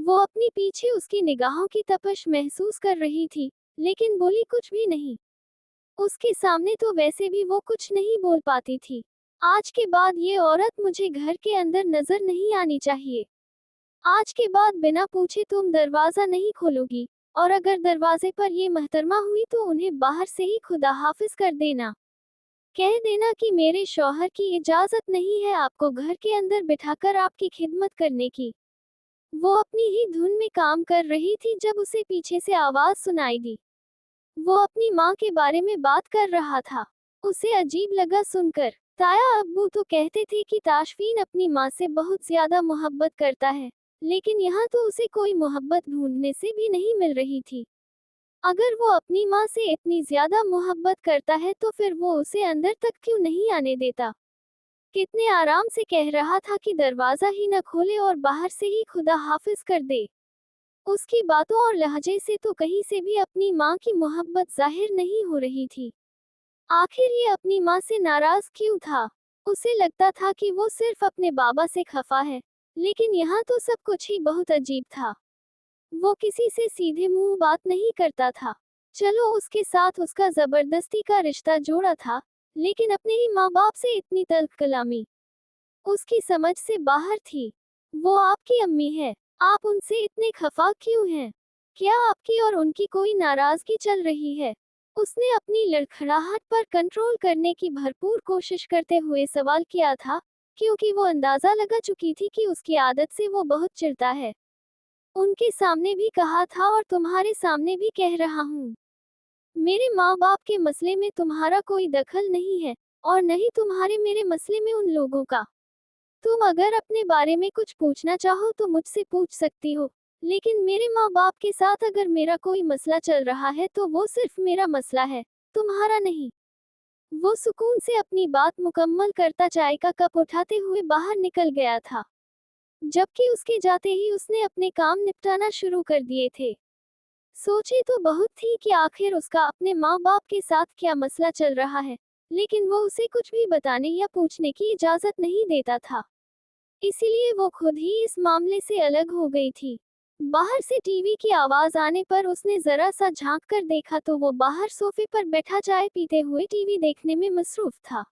वो अपनी पीछे उसकी निगाहों की तपश महसूस कर रही थी, लेकिन बोली कुछ भी नहीं। उसके सामने तो वैसे भी वो कुछ नहीं बोल पाती थी। आज के बाद ये औरत मुझे घर के अंदर नजर नहीं आनी चाहिए। आज के बाद बिना पूछे तुम दरवाजा नहीं खोलोगी, और अगर दरवाजे पर ये महतरमा हुई तो उन्हें बाहर से ही खुदा हाफिज कर देना। कह देना कि मेरे शौहर की इजाजत नहीं है आपको घर के अंदर बिठाकर आपकी खिदमत करने की। वो अपनी ही धुन में काम कर रही थी जब उसे पीछे से आवाज सुनाई दी। वो अपनी माँ के बारे में बात कर रहा था। उसे अजीब लगा सुनकर। ताया अब्बू तो कहते थे कि ताशफीन अपनी माँ से बहुत ज्यादा मोहब्बत करता है, लेकिन यहाँ तो उसे कोई मोहब्बत ढूंढने से भी नहीं मिल रही थी। अगर वो अपनी माँ से इतनी ज्यादा मोहब्बत करता है तो फिर वो उसे अंदर तक क्यों नहीं आने देता। कितने आराम से कह रहा था कि दरवाजा ही न खोले और बाहर से ही खुदा हाफिज कर दे। उसकी बातों और लहजे से तो कहीं से भी अपनी माँ की मोहब्बत जाहिर नहीं हो रही थी। आखिर ये अपनी माँ से नाराज क्यों था? उसे लगता था कि वो सिर्फ अपने बाबा से खफा है, लेकिन यहाँ तो सब कुछ ही बहुत अजीब था। वो किसी से सीधे मुंह बात नहीं करता था। चलो उसके साथ उसका जबरदस्ती का रिश्ता जोड़ा था, लेकिन अपने ही माँ बाप से इतनी तल्ख कलामी उसकी समझ से बाहर थी। वो आपकी अम्मी है, आप उनसे इतने खफा क्यों हैं? क्या आपकी और उनकी कोई नाराजगी चल रही है? उसने अपनी लड़खड़ाहट पर कंट्रोल करने की भरपूर कोशिश करते हुए सवाल किया था, क्योंकि वो अंदाजा लगा चुकी थी कि उसकी आदत से वो बहुत चिढ़ता है। उनके सामने भी कहा था और तुम्हारे सामने भी कह रहा हूँ। मेरे माँ बाप के मसले में तुम्हारा कोई दखल नहीं है, और न ही तुम्हारे मेरे मसले में उन लोगों का। तुम अगर अपने बारे में कुछ पूछना चाहो तो मुझसे पूछ सकती हो, लेकिन मेरे माँ बाप के साथ अगर मेरा कोई मसला चल रहा है तो वो सिर्फ मेरा मसला है, तुम्हारा नहीं। वो सुकून से अपनी बात मुकम्मल करता चाय का कप उठाते हुए बाहर निकल गया था, जबकि उसके जाते ही उसने अपने काम निपटाना शुरू कर दिए थे। सोचे तो बहुत थी कि आखिर उसका अपने माँ बाप के साथ क्या मसला चल रहा है, लेकिन वो उसे कुछ भी बताने या पूछने की इजाजत नहीं देता था। इसीलिए वो खुद ही इस मामले से अलग हो गई थी। बाहर से टीवी की आवाज आने पर उसने जरा सा झांक कर देखा तो वो बाहर सोफे पर बैठा चाय पीते हुए टीवी देखने में मसरूफ था।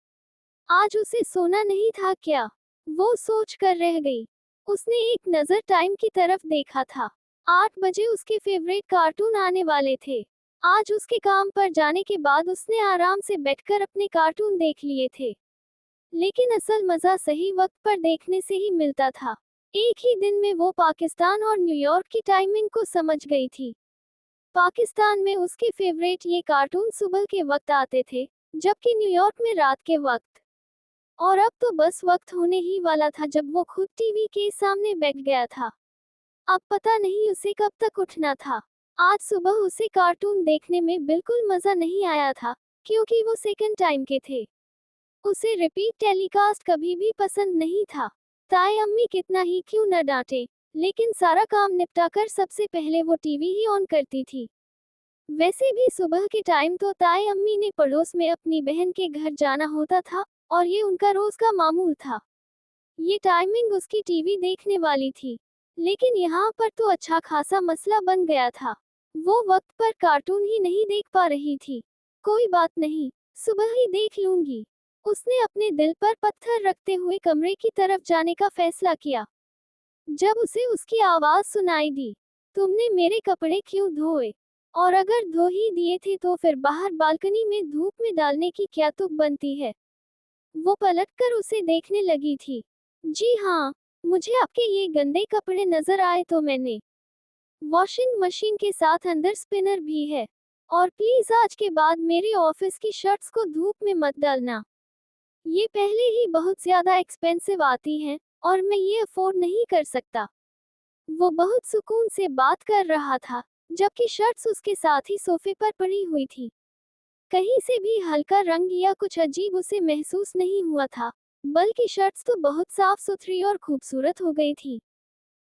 आज उसे सोना नहीं था क्या? वो सोच कर रह गई। उसने एक नजर टाइम की तरफ देखा था। 8 बजे उसके फेवरेट कार्टून आने वाले थे। आज उसके काम पर जाने के बाद उसने आराम से बैठकर अपने कार्टून देख लिए थे। लेकिन असल मजा सही वक्त पर देखने से ही मिलता था। एक ही दिन में वो पाकिस्तान और न्यूयॉर्क की टाइमिंग को समझ गई थी। पाकिस्तान में उसके फेवरेट ये कार्टून सुबह के वक्त आते थे, जबकि न्यूयॉर्क में रात के वक्त। और अब तो बस वक्त होने ही वाला था जब वो खुद टीवी के सामने बैठ गया था। अब पता नहीं उसे कब तक उठना था। आज सुबह उसे कार्टून देखने में बिल्कुल मजा नहीं आया था, क्योंकि वो सेकंड टाइम के थे। उसे रिपीट टेलीकास्ट कभी भी पसंद नहीं था। ताई अम्मी कितना ही क्यों न डांटे, लेकिन सारा काम निपटाकर सबसे पहले वो टीवी ही ऑन करती थी। वैसे भी सुबह के टाइम तो ताई अम्मी ने पड़ोस में अपनी बहन के घर जाना होता था, और ये उनका रोज का मामूल था। ये टाइमिंग उसकी टीवी देखने वाली थी, लेकिन यहाँ पर तो अच्छा खासा मसला बन गया था। वो वक्त पर कार्टून ही नहीं देख पा रही थी। कोई बात नहीं, सुबह ही देख लूंगी। उसने अपने दिल पर पत्थर रखते हुए कमरे की तरफ जाने का फैसला किया। जब उसे उसकी आवाज सुनाई दी, तुमने मेरे कपड़े क्यों धोए? और अगर धो ही दिए थे तो फिर बाहर बालकनी में धूप में डालने की क्या तुक बनती है? वो पलटकर उसे देखने लगी थी। जी हाँ, मुझे आपके ये गंदे कपड़े नजर आए तो मैंने वॉशिंग मशीन के साथ अंदर स्पिनर भी है। और प्लीज आज के बाद मेरे ऑफिस की शर्ट्स को धूप में मत डालना। ये पहले ही बहुत ज्यादा एक्सपेंसिव आती हैं, और मैं ये अफोर्ड नहीं कर सकता। वो बहुत सुकून से बात कर रहा था, जबकि शर्ट्स उसके साथ ही सोफे पर पड़ी हुई थी। कहीं से भी हल्का रंग या कुछ अजीब उसे महसूस नहीं हुआ था, बल्कि शर्ट्स तो बहुत साफ सुथरी और खूबसूरत हो गई थी।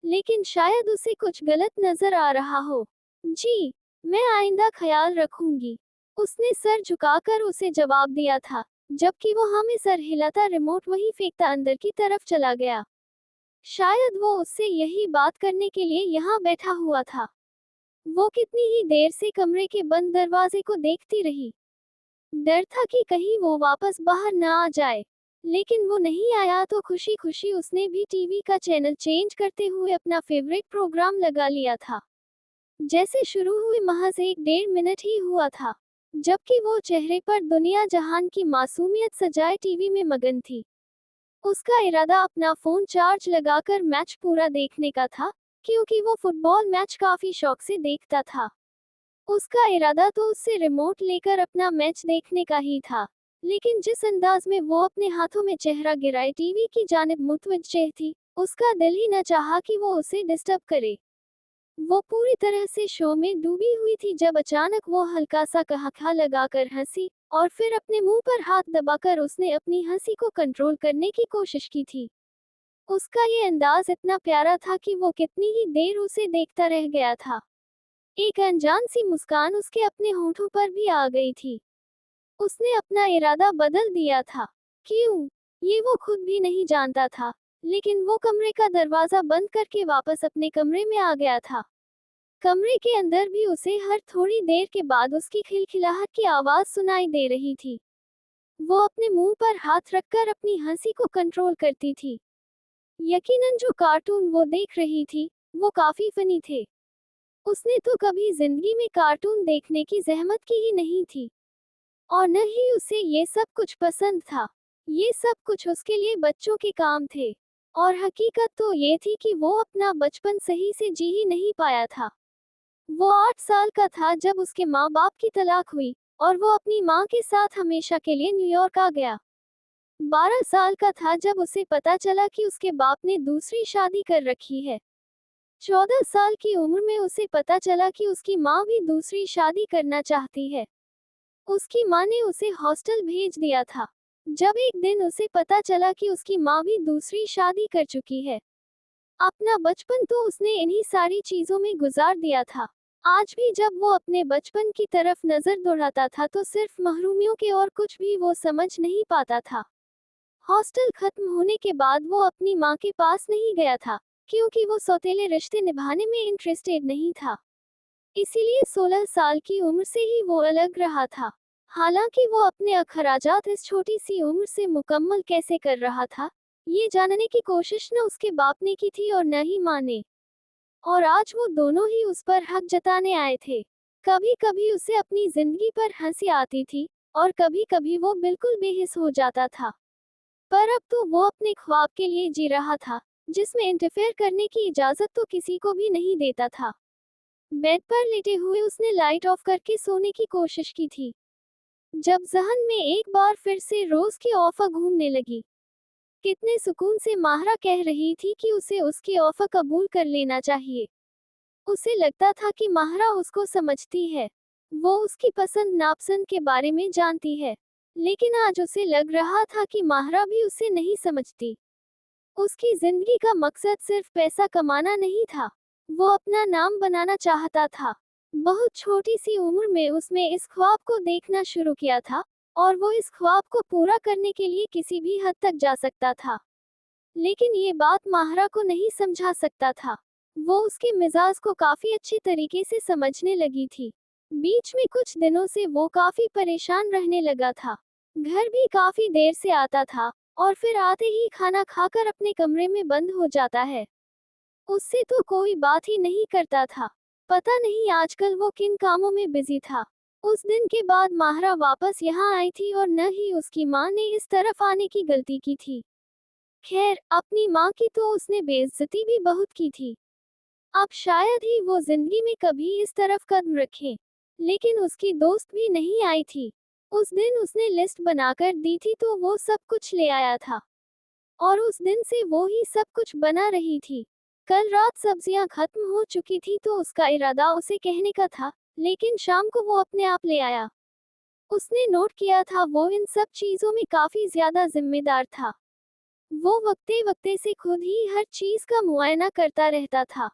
लेकिन शायद उसे कुछ गलत नजर आ रहा हो। जी, मैं आइंदा ख्याल रखूंगी। उसने सर झुकाकर उसे जवाब दिया था, जबकि वो हमें सर हिलाता रिमोट वहीं फेंकता अंदर की तरफ चला गया। शायद वो उससे यही बात करने के लिए यहाँ बैठा हुआ था। वो कितनी ही देर से कमरे के बंद दरवाजे को देखती रही। डर था कि कहीं वो वापस बाहर ना आ जाए, लेकिन वो नहीं आया तो खुशी खुशी उसने भी टीवी का चैनल चेंज करते हुए अपना फेवरेट प्रोग्राम लगा लिया था। जैसे शुरू हुई महज 1 डेढ़ मिनट ही हुआ था, जबकि वो चेहरे पर दुनिया जहान की मासूमियत सजाए टीवी में मगन थी। उसका इरादा अपना फोन चार्ज लगाकर मैच पूरा देखने का था, क्योंकि वो फुटबॉल मैच काफी शौक से देखता था। उसका इरादा तो उससे रिमोट लेकर अपना मैच देखने का ही था, लेकिन जिस अंदाज में वो अपने हाथों में चेहरा गिराए टीवी की जानिब मुतवज्जे थी, उसका दिल ही न चाहा कि वो उसे डिस्टर्ब करे। वो पूरी तरह से शो में डूबी हुई थी जब अचानक वो हल्का सा कहा लगाकर हंसी, और फिर अपने मुंह पर हाथ दबाकर उसने अपनी हंसी को कंट्रोल करने की कोशिश की थी। उसका ये अंदाज इतना प्यारा था कि वो कितनी ही देर उसे देखता रह गया था। एक अनजान सी मुस्कान उसके अपने होठों पर भी आ गई थी। उसने अपना इरादा बदल दिया था। क्यों? ये वो खुद भी नहीं जानता था, लेकिन वो कमरे का दरवाजा बंद करके वापस अपने कमरे में आ गया था। कमरे के अंदर भी उसे हर थोड़ी देर के बाद उसकी खिलखिलाहट की आवाज सुनाई दे रही थी। वो अपने मुंह पर हाथ रखकर अपनी हंसी को कंट्रोल करती थी। यकीनन जो कार्टून वो देख रही थी, वो काफी फनी थे। उसने तो कभी जिंदगी में कार्टून देखने की जहमत की ही नहीं थी, और न ही उसे ये सब कुछ पसंद था। ये सब कुछ उसके लिए बच्चों के काम थे, और हकीकत तो ये थी कि वो अपना बचपन सही से जी ही नहीं पाया था। वो 8 साल का था जब उसके माँ बाप की तलाक हुई, और वो अपनी माँ के साथ हमेशा के लिए न्यूयॉर्क आ गया। 12 साल का था जब उसे पता चला कि उसके बाप ने दूसरी शादी कर रखी है। 14 साल की उम्र में उसे पता चला कि उसकी माँ भी दूसरी शादी करना चाहती है। उसकी माँ ने उसे हॉस्टल भेज दिया था। जब एक दिन उसे पता चला कि उसकी माँ भी दूसरी शादी कर चुकी है। अपना बचपन तो उसने इन्हीं सारी चीजों में गुजार दिया था। आज भी जब वो अपने बचपन की तरफ नजर दौड़ाता था तो सिर्फ महरूमियों के और कुछ भी वो समझ नहीं पाता था। हॉस्टल खत्म होने के बाद वो अपनी माँ के पास नहीं गया था, क्योंकि वो सौतेले रिश्ते निभाने में इंटरेस्टेड नहीं था। इसीलिए 16 साल की उम्र से ही वो अलग रहा था। हालांकि वो अपने अखराजात इस छोटी सी उम्र से मुकम्मल कैसे कर रहा था, ये जानने की कोशिश न उसके बाप ने की थी और न ही माँ ने। और आज वो दोनों ही उस पर हक जताने आए थे। कभी कभी उसे अपनी जिंदगी पर हंसी आती थी, और कभी कभी वो बिल्कुल बेहिस हो जाता था। पर अब तो वो अपने ख्वाब के लिए जी रहा था, जिसमें इंटरफेयर करने की इजाजत तो किसी को भी नहीं देता था। बेड पर लेटे हुए उसने लाइट ऑफ करके सोने की कोशिश की थी, जब जहन में एक बार फिर से रोज की ऑफर घूमने लगी। कितने सुकून से माहरा कह रही थी कि उसे उसकी ऑफर कबूल कर लेना चाहिए। उसे लगता था कि माहरा उसको समझती है, वो उसकी पसंद नापसंद के बारे में जानती है। लेकिन आज उसे लग रहा था कि माहरा भी उसे नहीं समझती। उसकी जिंदगी का मकसद सिर्फ पैसा कमाना नहीं था, वो अपना नाम बनाना चाहता था। बहुत छोटी सी उम्र में उसने इस ख्वाब को देखना शुरू किया था, और वो इस ख्वाब को पूरा करने के लिए किसी भी हद तक जा सकता था। लेकिन ये बात माहरा को नहीं समझा सकता था। वो उसके मिजाज को काफी अच्छे तरीके से समझने लगी थी। बीच में कुछ दिनों से वो काफी परेशान रहने लगा था। घर भी काफी देर से आता था, और फिर आते ही खाना खाकर अपने कमरे में बंद हो जाता है। उससे तो कोई बात ही नहीं करता था। पता नहीं आजकल वो किन कामों में बिजी था। उस दिन के बाद माहरा वापस यहाँ आई थी, और न ही उसकी माँ ने इस तरफ आने की गलती की थी। खैर, अपनी माँ की तो उसने बेइज्जती भी बहुत की थी। अब शायद ही वो जिंदगी में कभी इस तरफ कदम रखे। लेकिन उसकी दोस्त भी नहीं आई थी। उस दिन उसने लिस्ट बनाकर दी थी तो वो सब कुछ ले आया था, और उस दिन से वो ही सब कुछ बना रही थी। कल रात सब्जियां खत्म हो चुकी थी तो उसका इरादा उसे कहने का था, लेकिन शाम को वो अपने आप ले आया। उसने नोट किया था वो इन सब चीजों में काफी ज्यादा जिम्मेदार था। वो वक्ते वक्ते से खुद ही हर चीज का मुआयना करता रहता था।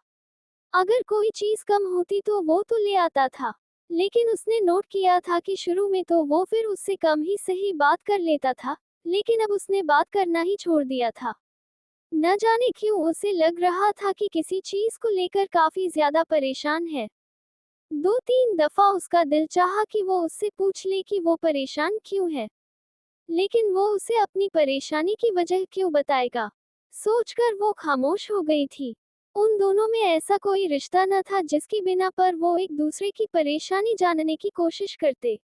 अगर कोई चीज कम होती तो वो तो ले आता था, लेकिन उसने नोट किया था कि शुरू में तो वो फिर उससे कम ही सही बात कर लेता था, लेकिन अब उसने बात करना ही छोड़ दिया था। न जाने क्यों उसे लग रहा था कि किसी चीज को लेकर काफी ज्यादा परेशान है। 2-3 दफा उसका दिल चाहा कि वो उससे पूछ ले कि वो परेशान क्यों है, लेकिन वो उसे अपनी परेशानी की वजह क्यों बताएगा। सोचकर वो खामोश हो गई थी। उन दोनों में ऐसा कोई रिश्ता न था जिसकी बिना पर वो एक दूसरे की परेशानी जानने की कोशिश करते,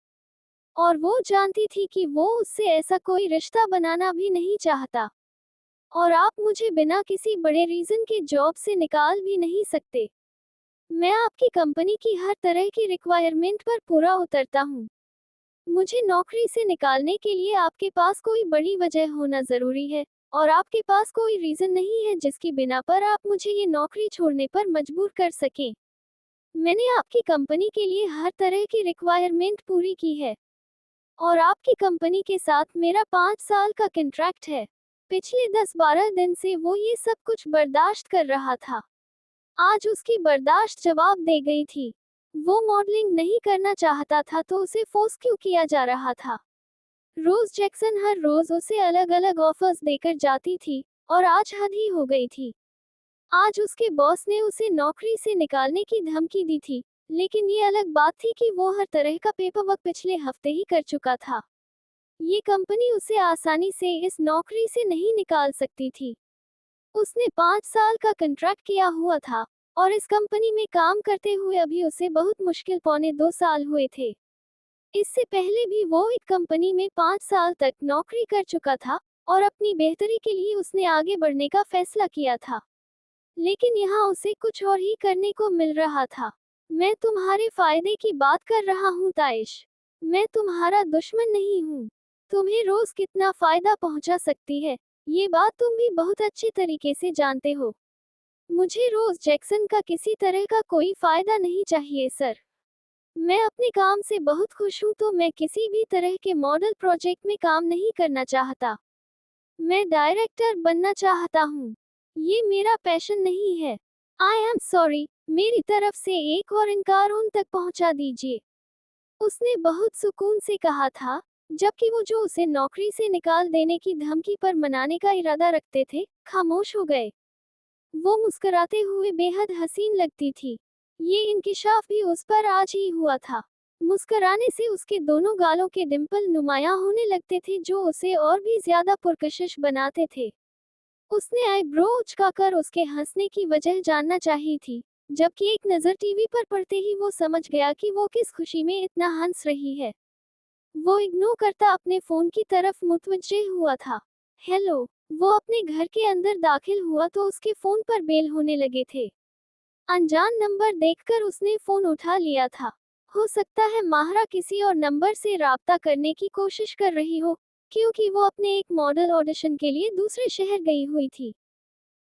और वो जानती थी कि वो उससे ऐसा कोई रिश्ता बनाना भी नहीं चाहता। और आप मुझे बिना किसी बड़े रीजन के जॉब से निकाल भी नहीं सकते। मैं आपकी कंपनी की हर तरह की रिक्वायरमेंट पर पूरा उतरता हूँ। मुझे नौकरी से निकालने के लिए आपके पास कोई बड़ी वजह होना जरूरी है, और आपके पास कोई रीजन नहीं है जिसकी बिना पर आप मुझे ये नौकरी छोड़ने पर मजबूर कर सकें। मैंने आपकी कंपनी के लिए हर तरह की रिक्वायरमेंट पूरी की है, और आपकी कंपनी के साथ मेरा 5 साल का कॉन्ट्रैक्ट है। पिछले 10-12 दिन से वो ये सब कुछ बर्दाश्त कर रहा था। आज उसकी बर्दाश्त जवाब दे गई थी। वो मॉडलिंग नहीं करना चाहता था तो उसे फोर्स क्यों किया जा रहा था। रोज जैक्सन हर रोज उसे अलग अलग ऑफर्स देकर जाती थी, और आज हद ही हो गई थी। आज उसके बॉस ने उसे नौकरी से निकालने की धमकी दी थी, लेकिन ये अलग बात थी कि वो हर तरह का पेपरवर्क पिछले हफ्ते ही कर चुका था। ये कंपनी उसे आसानी से इस नौकरी से नहीं निकाल सकती थी। उसने 5 साल का कॉन्ट्रैक्ट किया हुआ था, और इस कंपनी में काम करते हुए अभी उसे बहुत मुश्किल 1.25 साल हुए थे। इससे पहले भी वो एक कंपनी में 5 साल तक नौकरी कर चुका था, और अपनी बेहतरी के लिए उसने आगे बढ़ने का फैसला किया था। लेकिन यहाँ उसे कुछ और ही करने को मिल रहा था। मैं तुम्हारे फायदे की बात कर रहा हूँ ताइश। मैं तुम्हारा दुश्मन नहीं हूँ। तुम्हें रोज कितना फायदा पहुंचा सकती है, ये बात तुम भी बहुत अच्छे तरीके से जानते हो। मुझे रोज जैक्सन का किसी तरह का कोई फायदा नहीं चाहिए सर। मैं अपने काम से बहुत खुश हूँ, तो मैं किसी भी तरह के मॉडल प्रोजेक्ट में काम नहीं करना चाहता। मैं डायरेक्टर बनना चाहता हूँ। ये मेरा पैशन नहीं है। आई एम सॉरी, मेरी तरफ से एक और इनकार उन तक पहुंचा दीजिए। उसने बहुत सुकून से कहा था, जबकि वो जो उसे नौकरी से निकाल देने की धमकी पर मनाने का इरादा रखते थे, खामोश हो गए। वो मुस्कुराते हुए बेहद हसीन लगती थी। ये इंकिशाफ भी उस पर आज ही हुआ था। मुस्कुराने से उसके दोनों गालों के डिंपल नुमायां होने लगते थे, जो उसे और भी ज्यादा पुरकशिश बनाते थे। उसने आईब्रो उचकाकर उसके हंसने की वजह जानना चाहिए थी, जबकि एक नजर टीवी पर पड़ते ही वो समझ गया कि वो किस खुशी में इतना हंस रही है। वो इग्नोर करता अपने फोन की तरफ मुतवज्जे हुआ था। हेलो। वो अपने घर के अंदर दाखिल हुआ तो उसके फोन पर बेल होने लगे थे। अनजान नंबर देखकर उसने फोन उठा लिया था। हो सकता है माहरा किसी और नंबर से राब्ता करने की कोशिश कर रही हो, क्योंकि वो अपने एक मॉडल ऑडिशन के लिए दूसरे शहर गई हुई थी।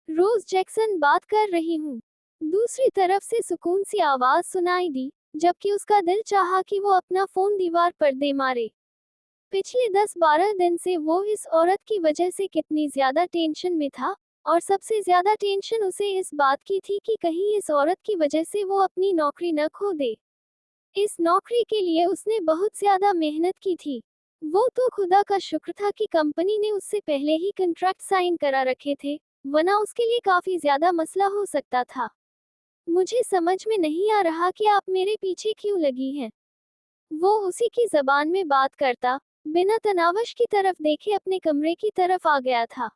रोज जैक्सन बात कर रही हूँ। दूसरी तरफ से सुकून सी आवाज सुनाई दी, जबकि उसका दिल चाहा कि वो अपना फोन दीवार पर दे मारे। पिछले 10-12 दिन से वो इस औरत की वजह से कितनी ज्यादा टेंशन में था, और सबसे ज्यादा टेंशन उसे इस बात की थी कि कहीं इस औरत की वजह से वो अपनी नौकरी न खो दे। इस नौकरी के लिए उसने बहुत ज्यादा मेहनत की थी। वो तो खुदा का शुक्र था कि कंपनी ने उससे पहले ही कॉन्ट्रैक्ट साइन करा रखे थे, वरना उसके लिए काफी ज्यादा मसला हो सकता था। मुझे समझ में नहीं आ रहा कि आप मेरे पीछे क्यों लगी हैं। वो उसी की जबान में बात करता, बिना तनावश की तरफ देखे अपने कमरे की तरफ आ गया था।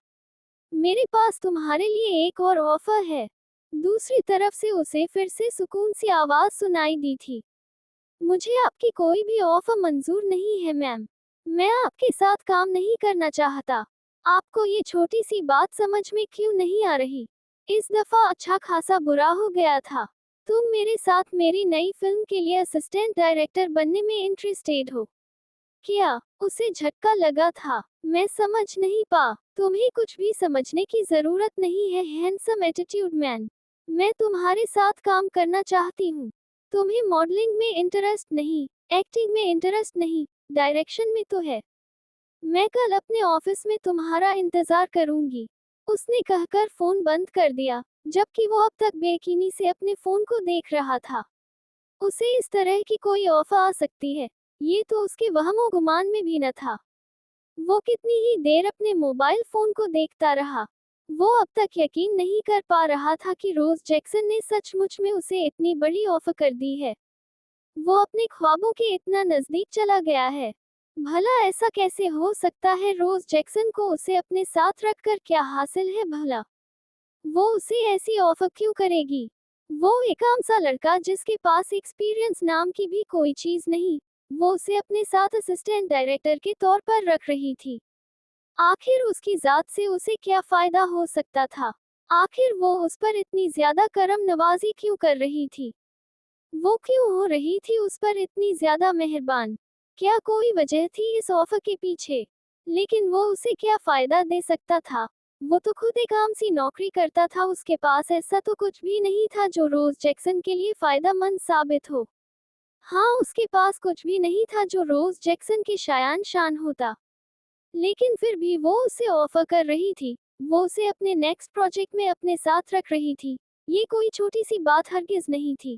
मेरे पास तुम्हारे लिए एक और ऑफर है। दूसरी तरफ से उसे फिर से सुकून सी आवाज सुनाई दी थी। मुझे आपकी कोई भी ऑफर मंजूर नहीं है मैम। मैं आपके साथ काम नहीं करना चाहता। आपको ये छोटी सी बात समझ में क्यों नहीं आ रही? इस दफा अच्छा खासा बुरा हो गया था। तुम मेरे साथ मेरी नई फिल्म के लिए असिस्टेंट डायरेक्टर बनने में इंटरेस्टेड हो क्या? उसे झटका लगा था। मैं समझ नहीं पा। तुम्हें कुछ भी समझने की जरूरत नहीं है हैंडसम एटीट्यूड मैन। मैं तुम्हारे साथ काम करना चाहती हूँ। तुम्हें मॉडलिंग में इंटरेस्ट नहीं, एक्टिंग में इंटरेस्ट नहीं, डायरेक्शन में तो है। मैं कल अपने ऑफिस में तुम्हारा इंतजार करूंगी। उसने कहकर फोन बंद कर दिया, जबकि वो अब तक बेयकीनी से अपने फोन को देख रहा था। उसे इस तरह की कोई ऑफर आ सकती है, ये तो उसके वहमो गुमान में भी न था। वो कितनी ही देर अपने मोबाइल फोन को देखता रहा। वो अब तक यकीन नहीं कर पा रहा था कि रोज जैक्सन ने सचमुच में उसे इतनी बड़ी ऑफर कर दी है। वो अपने ख्वाबों के इतना नजदीक चला गया है। भला ऐसा कैसे हो सकता है? रोज जैक्सन को उसे अपने साथ रखकर क्या हासिल है भला? वो उसे ऐसी ऑफर क्यों करेगी? वो एक आम सा लड़का जिसके पास एक्सपीरियंस नाम की भी कोई चीज नहीं, वो उसे अपने साथ असिस्टेंट डायरेक्टर के तौर पर रख रही थी। आखिर उसकी जात से उसे क्या फायदा हो सकता था? आखिर वो उस पर इतनी ज्यादा करम नवाजी क्यों कर रही थी? वो क्यों हो रही थी उस पर इतनी ज्यादा मेहरबान? क्या कोई वजह थी इस ऑफर के पीछे? लेकिन वो उसे क्या फायदा दे सकता था? वो तो खुद एक आम सी नौकरी करता था, उसके पास ऐसा तो कुछ भी नहीं था जो रोज जैक्सन के लिए फायदेमंद साबित हो। हाँ, उसके पास कुछ भी नहीं था जो रोज जैक्सन की शायान शान होता। लेकिन फिर भी वो उसे ऑफर कर रही थी। वो उसे अपने नेक्स्ट प्रोजेक्ट में अपने साथ रख रही थी। ये कोई छोटी सी बात हरगिज नहीं थी।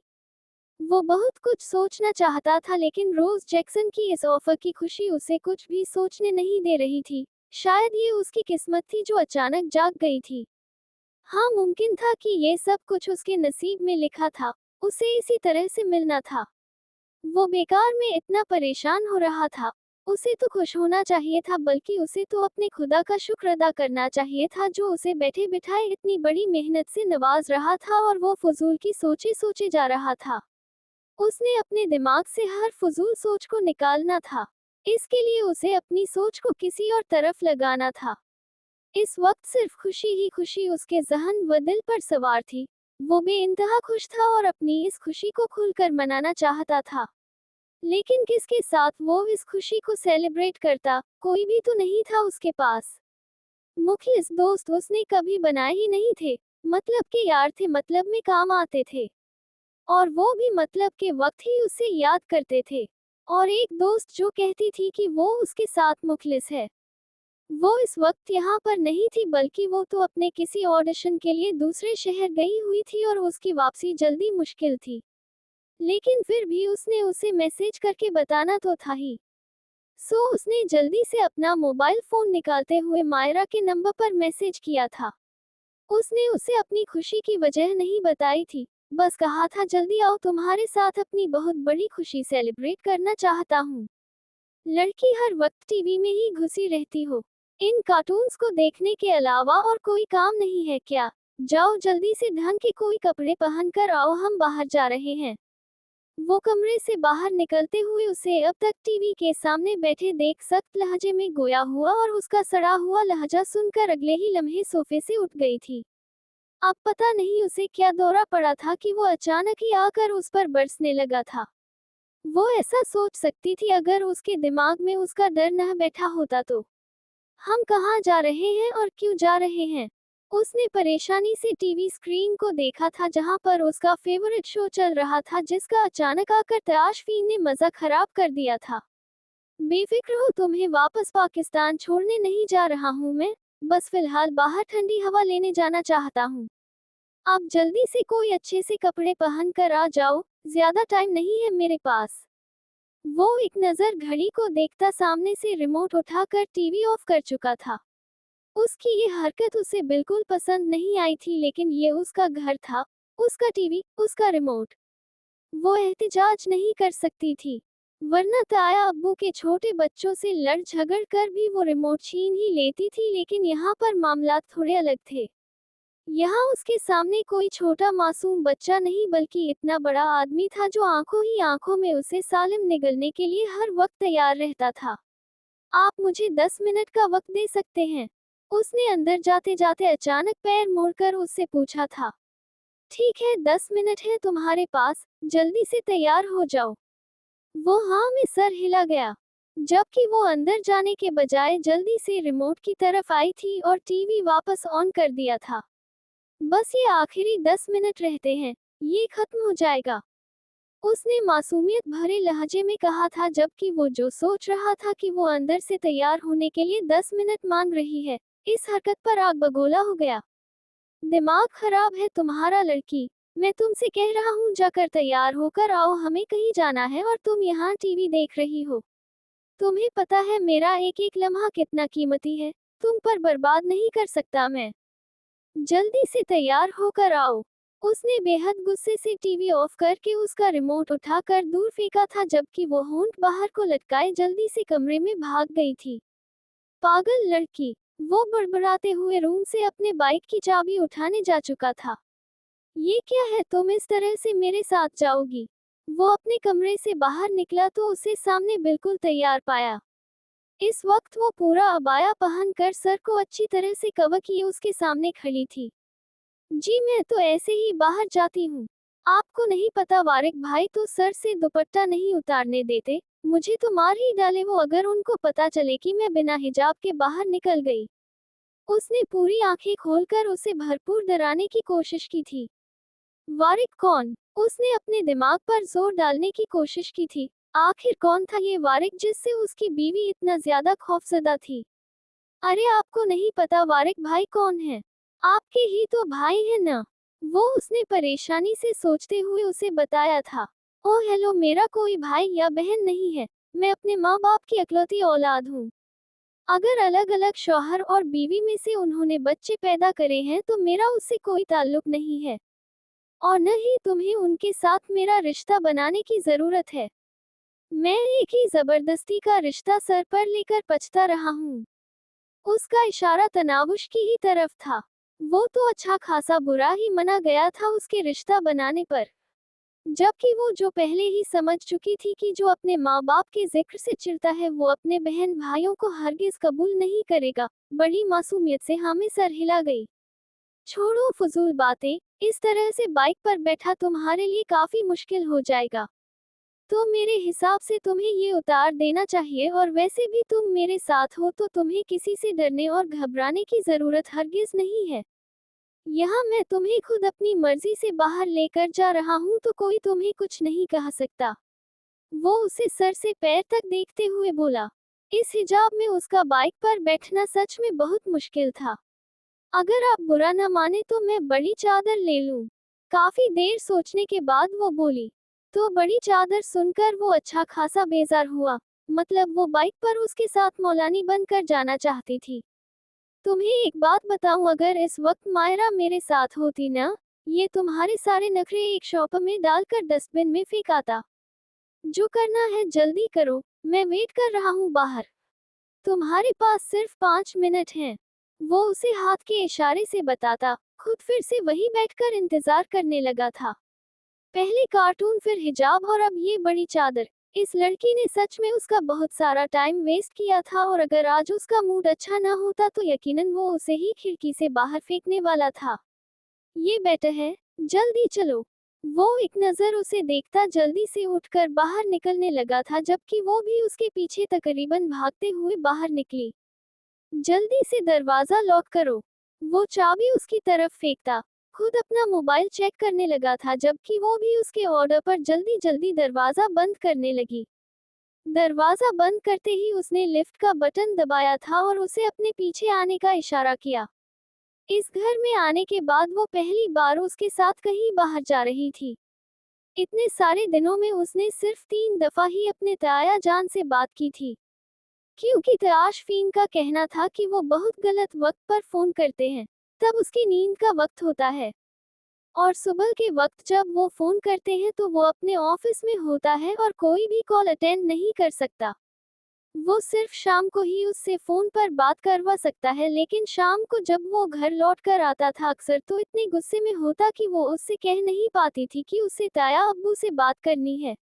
वो बहुत कुछ सोचना चाहता था, लेकिन रोज जैक्सन की इस ऑफर की खुशी उसे कुछ भी सोचने नहीं दे रही थी। शायद ये उसकी किस्मत थी जो अचानक जाग गई थी। हाँ, मुमकिन था कि ये सब कुछ उसके नसीब में लिखा था। उसे इसी तरह से मिलना था। वो बेकार में इतना परेशान हो रहा था। उसे तो खुश होना चाहिए था, बल्कि उसे तो अपने खुदा का शुक्र अदा करना चाहिए था जो उसे बैठे बिठाए इतनी बड़ी मेहनत से नवाज रहा था, और वो फजूल की सोचे सोचे जा रहा था। उसने अपने दिमाग से हर फजूल सोच को निकालना था। इसके लिए उसे अपनी सोच को किसी और तरफ लगाना था। इस वक्त सिर्फ खुशी ही खुशी उसके जहन व दिल पर सवार थी। वो बेइंतहा खुश था और अपनी इस खुशी को खुलकर मनाना चाहता था। लेकिन किसके साथ वो इस खुशी को सेलिब्रेट करता? कोई भी तो नहीं था उसके पास। मुखलिस दोस्त उसने कभी बनाए ही नहीं थे। मतलब के यार थे, मतलब में काम आते थे। और वो भी मतलब के वक्त ही उसे याद करते थे। और एक दोस्त जो कहती थी कि वो उसके साथ मुखलिस है। वो इस वक्त यहाँ पर नहीं थी, बल्कि वो तो अपने किसी ऑडिशन के लिए दूसरे शहर गई हुई थी और उसकी वापसी जल्दी मुश्किल थी। लेकिन फिर भी उसने उसे मैसेज करके बताना तो था ही। सो उसने जल्दी से अपना मोबाइल फोन निकालते हुए मायरा के नंबर पर मैसेज किया था। उसने उसे अपनी खुशी की वजह नहीं बताई थी, बस कहा था जल्दी आओ, तुम्हारे साथ अपनी बहुत बड़ी खुशी सेलिब्रेट करना चाहता हूँ। लड़की हर वक्त टीवी में ही घुसी रहती हो? इन कार्टून्स को देखने के अलावा और कोई काम नहीं है क्या? जाओ जल्दी से ढंग के कोई कपड़े पहन कर आओ, हम बाहर जा रहे हैं। वो कमरे से बाहर निकलते हुए उसे अब तक टीवी के सामने बैठे देख सख्त लहजे में गोया हुआ, और उसका सड़ा हुआ लहजा सुनकर अगले ही लम्हे सोफे से उठ गई थी। अब पता नहीं उसे क्या दौरा पड़ा था कि वो अचानक ही आकर उस पर बरसने लगा था। वो ऐसा सोच सकती थी अगर उसके दिमाग में उसका डर न बैठा होता तो। हम कहाँ जा रहे हैं और क्यों जा रहे हैं? उसने परेशानी से टीवी स्क्रीन को देखा था जहां पर उसका फेवरेट शो चल रहा था, जिसका अचानक आकर तयाशफीन ने मजा खराब कर दिया था। बेफिक्र हो, तुम्हें वापस पाकिस्तान छोड़ने नहीं जा रहा हूँ मैं। बस फिलहाल बाहर ठंडी हवा लेने जाना चाहता हूँ। आप जल्दी से कोई अच्छे से कपड़े पहन कर आ जाओ, ज्यादा टाइम नहीं है मेरे पास। वो एक नजर घड़ी को देखता सामने से रिमोट उठाकर टीवी ऑफ कर चुका था। उसकी ये हरकत उसे बिल्कुल पसंद नहीं आई थी, लेकिन ये उसका घर था, उसका टीवी, उसका रिमोट। वो एहतिजाज नहीं कर सकती थी, वरना ताया अब्बू के छोटे बच्चों से लड़ झगड़ कर भी वो रिमोट छीन ही लेती थी। लेकिन यहाँ पर मामला थोड़े अलग थे। यहाँ उसके सामने कोई छोटा मासूम बच्चा नहीं, बल्कि इतना बड़ा आदमी था जो आंखों ही आंखों में उसे सालिम निगलने के लिए हर वक्त तैयार रहता था। आप मुझे 10 मिनट का वक्त दे सकते हैं? उसने अंदर जाते जाते अचानक पैर मोड़कर उससे पूछा था। ठीक है, 10 मिनट है तुम्हारे पास, जल्दी से तैयार हो जाओ। वो हाँ में सर हिला गया, जबकि वो अंदर जाने के बजाय जल्दी से रिमोट की तरफ आई थी और टीवी वापस ऑन कर दिया था। बस ये आखिरी 10 मिनट रहते हैं, ये खत्म हो जाएगा। उसने मासूमियत भरे लहजे में कहा था, जबकि वो जो सोच रहा था कि वो अंदर से तैयार होने के लिए 10 मिनट मांग रही है। इस हरकत पर आग बगोला हो गया। दिमाग खराब है तुम्हारा लड़की? मैं तुमसे कह रहा हूँ जाकर तैयार होकर आओ, हमें कहीं जाना है और तुम यहाँ टीवी देख रही हो। तुम्हें पता है मेरा एक एक लम्हा कितना कीमती है? तुम पर बर्बाद नहीं कर सकता मैं। जल्दी से तैयार होकर आओ। उसने बेहद गुस्से से टीवी ऑफ करके उसका रिमोट उठाकर दूर फेंका था, जबकि वो होंठ बाहर को लटकाए जल्दी से कमरे में भाग गई थी। पागल लड़की, वो बड़बड़ाते हुए रूम से अपने बाइक की चाबी उठाने जा चुका था। ये क्या है, तुम इस तरह से मेरे साथ जाओगी? वो अपने कमरे से बाहर निकला तो उसे सामने बिल्कुल तैयार पाया। इस वक्त वो पूरा अबाया पहनकर सर को अच्छी तरह से कवर किए उसके सामने खड़ी थी। जी मैं तो ऐसे ही बाहर जाती हूँ। आपको नहीं पता वारिक भाई तो सर से दुपट्टा नहीं उतारने देते, मुझे तो मार ही डाले वो अगर उनको पता चले कि मैं बिना हिजाब के बाहर निकल गई। उसने पूरी आंखें खोलकर उसे भरपूर डराने की कोशिश की थी। वारिक कौन? उसने अपने दिमाग पर जोर डालने की कोशिश की थी। आखिर कौन था ये वारिक जिससे उसकी बीवी इतना ज्यादा खौफजदा थी? अरे आपको नहीं पता वारिक भाई कौन है? आपके ही तो भाई है ना? वो उसने परेशानी से सोचते हुए उसे बताया था। ओह हेलो, मेरा कोई भाई या बहन नहीं है, मैं अपने माँ बाप की इकलौती औलाद हूँ। अगर अलग अलग शौहर और बीवी में से उन्होंने बच्चे पैदा करे हैं तो मेरा उससे कोई ताल्लुक नहीं है, और न ही तुम्हें उनके साथ मेरा रिश्ता बनाने की जरूरत है। मैं एक ही जबरदस्ती का रिश्ता सर पर लेकर पछता रहा हूँ। उसका इशारा तनावुश की ही तरफ था। वो तो अच्छा खासा बुरा ही मना गया था उसके रिश्ता बनाने पर, जबकि वो जो पहले ही समझ चुकी थी कि जो अपने माँ बाप के जिक्र से चिढ़ता है वो अपने बहन भाइयों को हरगिज कबूल नहीं करेगा। बड़ी मासूमियत से हामी सर हिला गई। छोड़ो फजूल बातें, इस तरह से बाइक पर बैठा तुम्हारे लिए काफी मुश्किल हो जाएगा। तो मेरे हिसाब से तुम्हें ये उतार देना चाहिए, और वैसे भी तुम मेरे साथ हो तो तुम्हें किसी से डरने और घबराने की जरूरत हरगिज नहीं है। यहाँ मैं तुम्हें खुद अपनी मर्जी से बाहर लेकर जा रहा हूँ तो कोई तुम्हें कुछ नहीं कह सकता। वो उसे सर से पैर तक देखते हुए बोला। इस हिजाब में उसका बाइक पर बैठना सच में बहुत मुश्किल था। अगर आप बुरा न माने तो मैं बड़ी चादर ले लूं। काफी देर सोचने के बाद वो बोली। तो बड़ी चादर सुनकर वो अच्छा खासा बेजार हुआ। मतलब वो बाइक पर उसके साथ मौलानी बनकर जाना चाहती थी। तुम्हें एक बात बताऊं, अगर इस वक्त मायरा मेरे साथ होती ना, ये तुम्हारे सारे नखरे एक शॉप में डालकर डस्टबिन में फेंकाता। जो करना है जल्दी करो, मैं वेट कर रहा हूँ बाहर। तुम्हारे पास सिर्फ 5 मिनट हैं। वो उसे हाथ के इशारे से बताता, खुद फिर से वही बैठकर इंतजार करने लगा था। पहले कार्टून, फिर हिजाब और अब ये बड़ी चादर। इस लड़की ने सच में उसका बहुत सारा टाइम वेस्ट किया था, और अगर आज उसका मूड अच्छा ना होता तो यकीनन वो उसे ही खिड़की से बाहर फेंकने वाला था। ये बेटर है, जल्दी चलो। वो एक नजर उसे देखता जल्दी से उठकर बाहर निकलने लगा था, जबकि वो भी उसके पीछे तकरीबन भागते हुए बाहर निकली। जल्दी से दरवाजा लॉक करो। वो चाबी उसकी तरफ फेंकता खुद अपना मोबाइल चेक करने लगा था, जबकि वो भी उसके ऑर्डर पर जल्दी जल्दी दरवाजा बंद करने लगी। दरवाजा बंद करते ही उसने लिफ्ट का बटन दबाया था और उसे अपने पीछे आने का इशारा किया। इस घर में आने के बाद वो पहली बार उसके साथ कहीं बाहर जा रही थी। इतने सारे दिनों में उसने सिर्फ 3 दफा ही अपने ताया जान से बात की थी, क्योंकि तयाशफीन का कहना था कि वो बहुत गलत वक्त पर फोन करते हैं, तब उसकी नींद का वक्त होता है, और सुबह के वक्त जब वो फोन करते हैं तो वो अपने ऑफिस में होता है और कोई भी कॉल अटेंड नहीं कर सकता। वो सिर्फ शाम को ही उससे फोन पर बात करवा सकता है, लेकिन शाम को जब वो घर लौट कर आता था अक्सर तो इतने गुस्से में होता कि वो उससे कह नहीं पाती थी कि उसे ताया अब्बू से बात करनी है।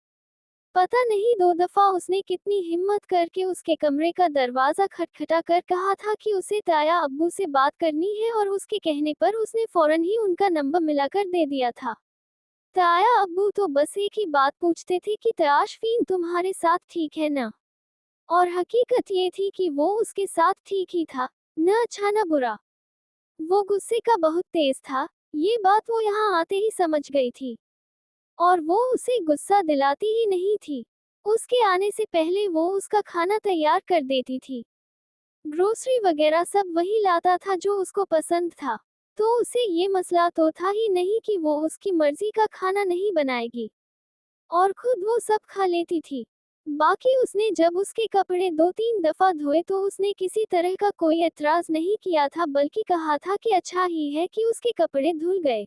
पता नहीं 2 दफा उसने कितनी हिम्मत करके उसके कमरे का दरवाजा खटखटा कर कहा था कि उसे ताया अब्बू से बात करनी है, और उसके कहने पर उसने फौरन ही उनका नंबर मिलाकर दे दिया था। ताया अब्बू तो बस एक ही बात पूछते थे कि तयाशफीन तुम्हारे साथ ठीक है ना, और हकीकत ये थी कि वो उसके साथ ठीक ही था, न अच्छा न बुरा। वो गुस्से का बहुत तेज था, ये बात वो यहाँ आते ही समझ गई थी, और वो उसे गुस्सा दिलाती ही नहीं थी। उसके आने से पहले वो उसका खाना तैयार कर देती थी। ग्रोसरी वगैरह सब वही लाता था जो उसको पसंद था, तो उसे ये मसला तो था ही नहीं कि वो उसकी मर्जी का खाना नहीं बनाएगी, और खुद वो सब खा लेती थी। बाकी उसने जब उसके कपड़े 2-3 दफा धोए तो उसने किसी तरह का कोई एतराज नहीं किया था, बल्कि कहा था कि अच्छा ही है कि उसके कपड़े धुल गए।